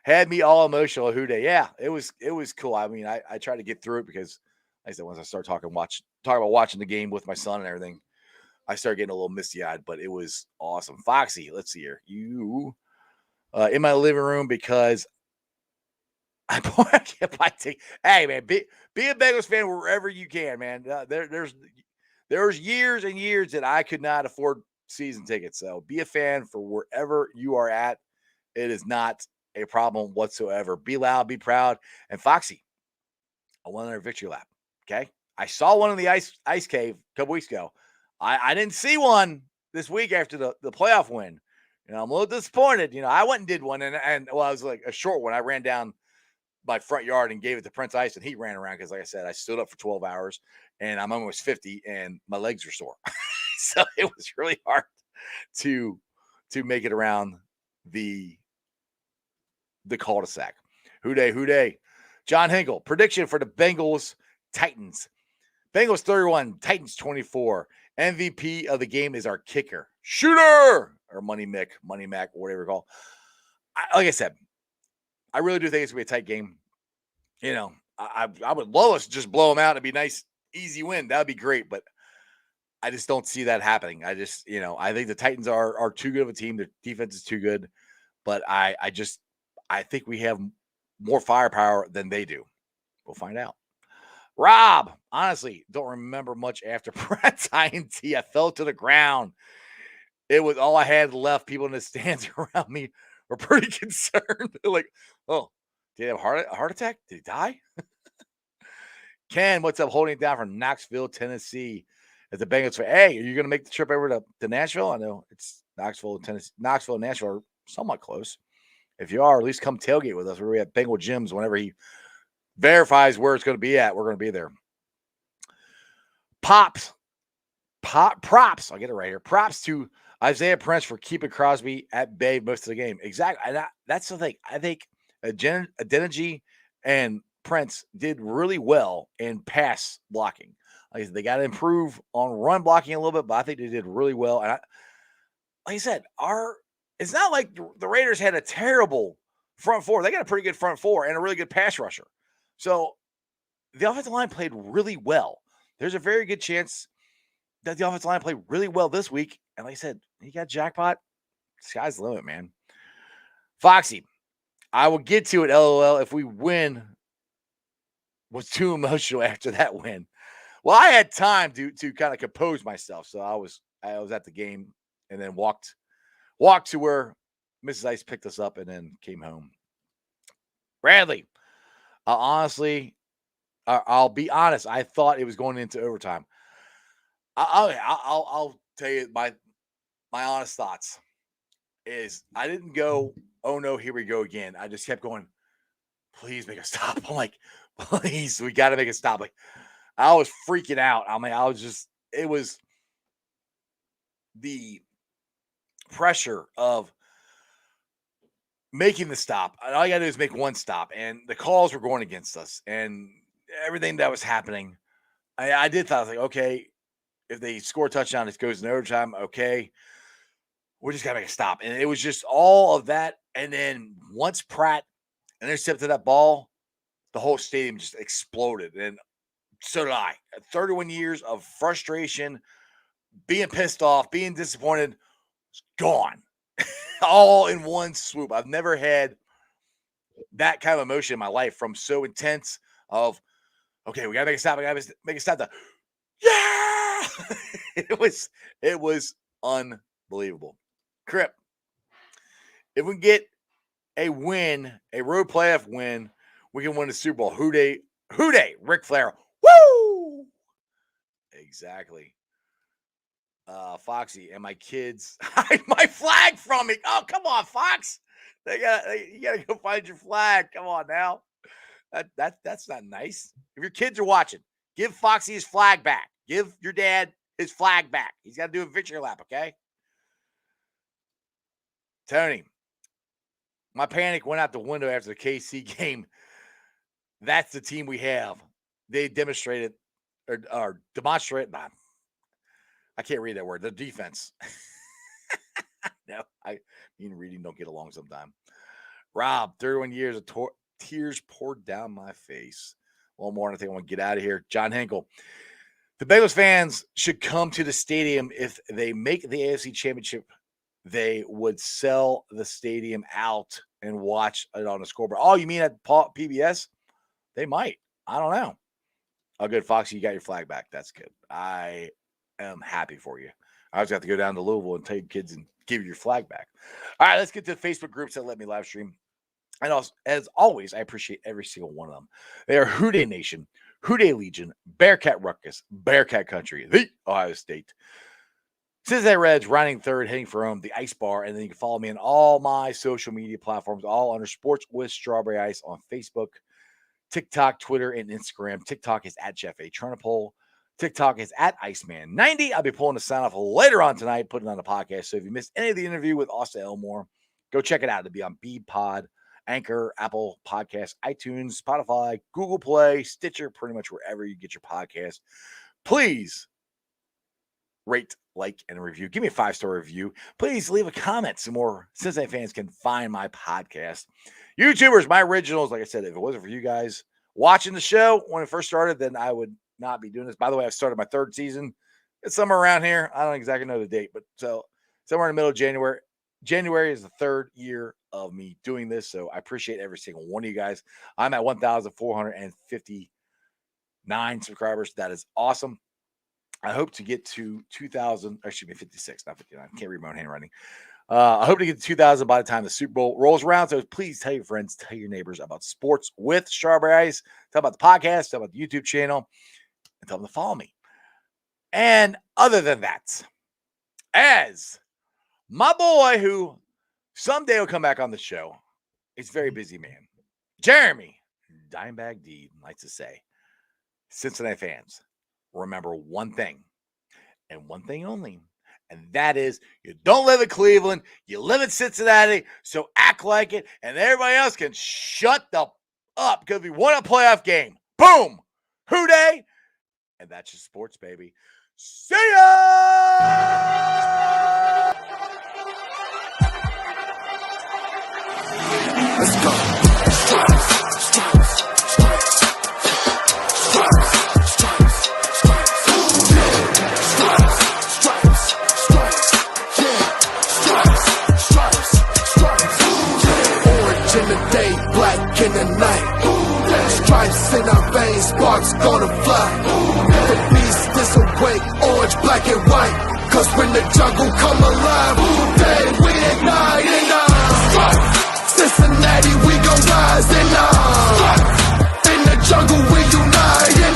Had me all emotional. Who day? Yeah, it was cool. I mean, I tried to get through it because, like I said, once I start talking about watching the game with my son and everything, I started getting a little misty-eyed, but it was awesome. Foxy, let's see here. You in my living room because I can't buy tickets. Hey, man, be a Bengals fan wherever you can, man. There's years and years that I could not afford season tickets. So be a fan for wherever you are at. It is not a problem whatsoever. Be loud, be proud. And Foxy, I won our victory lap. Okay. I saw one in the ice cave a couple weeks ago. I didn't see one this week after the playoff win. I'm a little disappointed. I went and did one, and I was like a short one. I ran down my front yard and gave it to Prince Ice, and he ran around because, like I said, I stood up for 12 hours, and I'm almost 50, and my legs are sore. So it was really hard to make it around the cul-de-sac. Hooday. John Hinkle, prediction for the Bengals Titans. Bengals 31, Titans 24. MVP of the game is our kicker. Shooter! Or Money Mac, whatever you call. Like I said, I really do think it's going to be a tight game. I would love us to just blow them out. It'd be a nice, easy win. That would be great, but I just don't see that happening. I just, I think the Titans are too good of a team. Their defense is too good, but I think we have more firepower than they do. We'll find out. Rob, honestly, don't remember much after Pratt's INT. I fell to the ground. It was all I had left. People in the stands around me were pretty concerned. They're like, oh, did he have a heart attack? Did he die? Ken, what's up? Holding it down from Knoxville, Tennessee. As the Bengals fan, hey, are you going to make the trip over to Nashville? I know it's Knoxville, Tennessee. Knoxville and Nashville are somewhat close. If you are, at least come tailgate with us. We're at Bengal Gyms whenever he verifies where it's going to be at. We're going to be there. Props. I'll get it right here. Props to Isaiah Prince for keeping Crosby at bay most of the game. Exactly. And that's the thing. I think Adeniji and Prince did really well in pass blocking. Like they got to improve on run blocking a little bit, but I think they did really well. And like I said, it's not like the Raiders had a terrible front four. They got a pretty good front four and a really good pass rusher. So the offensive line played really well. There's a very good chance that the offensive line played really well this week. And like I said, he got jackpot. Sky's the limit, man. Foxy, I will get to it, LOL. If we win, was too emotional after that win. Well, I had time to kind of compose myself. So I was at the game and then walked to where Mrs. Ice picked us up and then came home. Bradley, honestly, I'll be honest. I thought it was going into overtime. I'll tell you my honest thoughts is I didn't go, oh no, here we go again. I just kept going, please make a stop. I'm like, please, we got to make a stop. Like I was freaking out. I mean, it was the pressure of making the stop. All you got to do is make one stop. And the calls were going against us and everything that was happening. I did thought, I was like, okay, if they score a touchdown, it goes in overtime. Okay, we just got to make a stop. And it was just all of that. And then once Pratt intercepted that ball, the whole stadium just exploded. And so did I. 31 years of frustration, being pissed off, being disappointed, it's gone. All in one swoop. I've never had that kind of emotion in my life from so intense of, okay, we got to make a stop. We got to make a stop. Yeah! It was unbelievable. Crip, if we can get a win, a road playoff win, we can win the Super Bowl. Hooday, Ric Flair. Woo! Exactly. Foxy and my kids hide my flag from me. Oh, come on, Fox. You gotta go find your flag. Come on now. That's not nice. If your kids are watching, give Foxy his flag back. Give your dad his flag back. He's got to do a victory lap, okay? Tony, my panic went out the window after the KC game. That's the team we have. They demonstrated or demonstrate. I can't read that word. The defense. No, me and reading don't get along sometime. Rob, 31 years of tears poured down my face. One more, and I think I want to get out of here. John Hinkle. The Bengals fans should come to the stadium. If they make the AFC Championship, they would sell the stadium out and watch it on the scoreboard. Oh, you mean at PBS? They might. I don't know. Oh, good, Foxy, you got your flag back. That's good. I am happy for you. I was going to have to go down to Louisville and take kids and give you your flag back. All right, let's get to the Facebook groups that let me live stream. And also, as always, I appreciate every single one of them. They are Houday Nation, Houday Legion, Bearcat Ruckus, Bearcat Country, the Ohio State, Cincinnati Reds, riding third, heading for home, the Ice Bar, and then you can follow me on all my social media platforms, all under Sports with Strawberry Ice on Facebook, TikTok, Twitter, and Instagram. TikTok is at Jeff A. Trunapole. TikTok is at Iceman90. I'll be pulling the sign off later on tonight, putting it on the podcast. So if you missed any of the interview with Austin Elmore, go check it out. It'll be on BePod, Anchor, Apple Podcasts, iTunes, Spotify, Google Play, Stitcher, pretty much wherever you get your podcast. Please rate, like, and review. Give me a 5-star review. Please leave a comment so more Cincinnati fans can find my podcast. YouTubers, my originals, like I said, if it wasn't for you guys watching the show when it first started, then I would not be doing this. By the way, I've started my 3rd season. It's somewhere around here. I don't exactly know the date, but so somewhere in the middle of January. January is the 3rd year of me doing this, so I appreciate every single one of you guys. I'm at 1,459 subscribers. That is awesome. I hope to get to 2,000. Excuse me, 56, not 59. I can't read my own handwriting. I hope to get to 2,000 by the time the Super Bowl rolls around. So please tell your friends, tell your neighbors about Sports with Strawberry Ice. Tell about the podcast, tell about the YouTube channel, and tell them to follow me. And other than that, as my boy who someday will come back on the show, he's a very busy man, Jeremy Dimebag D likes to say, Cincinnati fans, remember one thing and one thing only. And that is, you don't live in Cleveland, you live in Cincinnati, so act like it, and everybody else can shut the up because we won a playoff game. Boom! Houday! And that's just sports, baby. See ya! Let's go. In the night, stripes in our veins, sparks gonna fly. The beast disobey, orange, black, and white. Cause when the jungle come alive, Houday, we ignite in Cincinnati, we gon' rise in the jungle, we unite in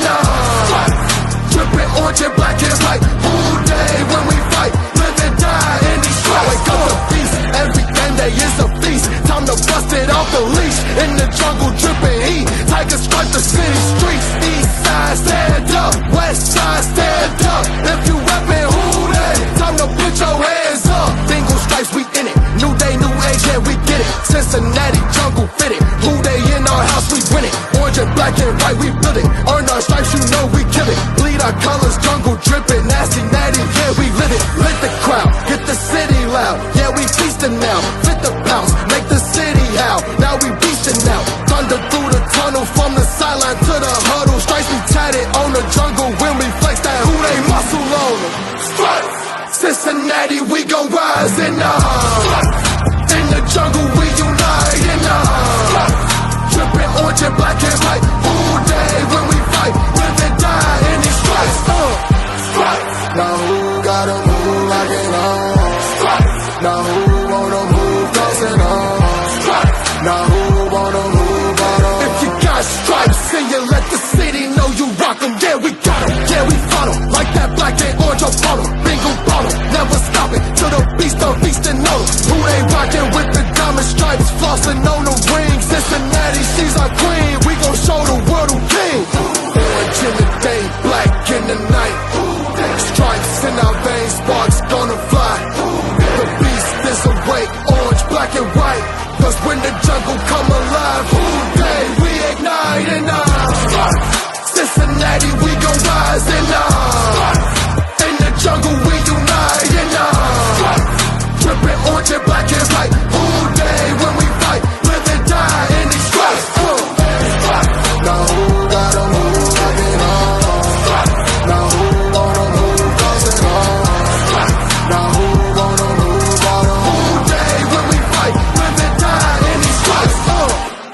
dripping orange and black and white. Houday, when we fight, live and die in these stripes. Wake up the beast, every game day is a feast. Time to bust it off the leash. In the jungle, dripping heat. Tigers strike the city streets. East side, stand up. West side, stand up. If you reppin' Houday, time to put your hands up. Bengals stripes, we in it. New day, new age, yeah, we get it. Cincinnati, jungle fitted. Houday in our house, we win it. Orange and black and white, we build it. Earn our stripes, you know we kill it. Bleed our colors, jungle dripping. Nasty, natty, yeah, we live it. Lit the crowd, get the city loud. Yeah, we feasting now. Fit the pounce, make the city howl. Now we beastin' now. Thunder through the tunnel, from the sideline to the huddle. Stripes be tatted on the jungle when we flex that Houday muscle on them. Stripes, Cincinnati, we gon' rise in the jungle, we unite in dripping orange and black and white. Houday, when we fight, live and die in these stripes. Stripes. Now who gotta move like it on? Stripes. Now who wanna move closing on? Stripes. Now who wanna move on? If you got stripes, then you let the city know you rock 'em. Yeah, we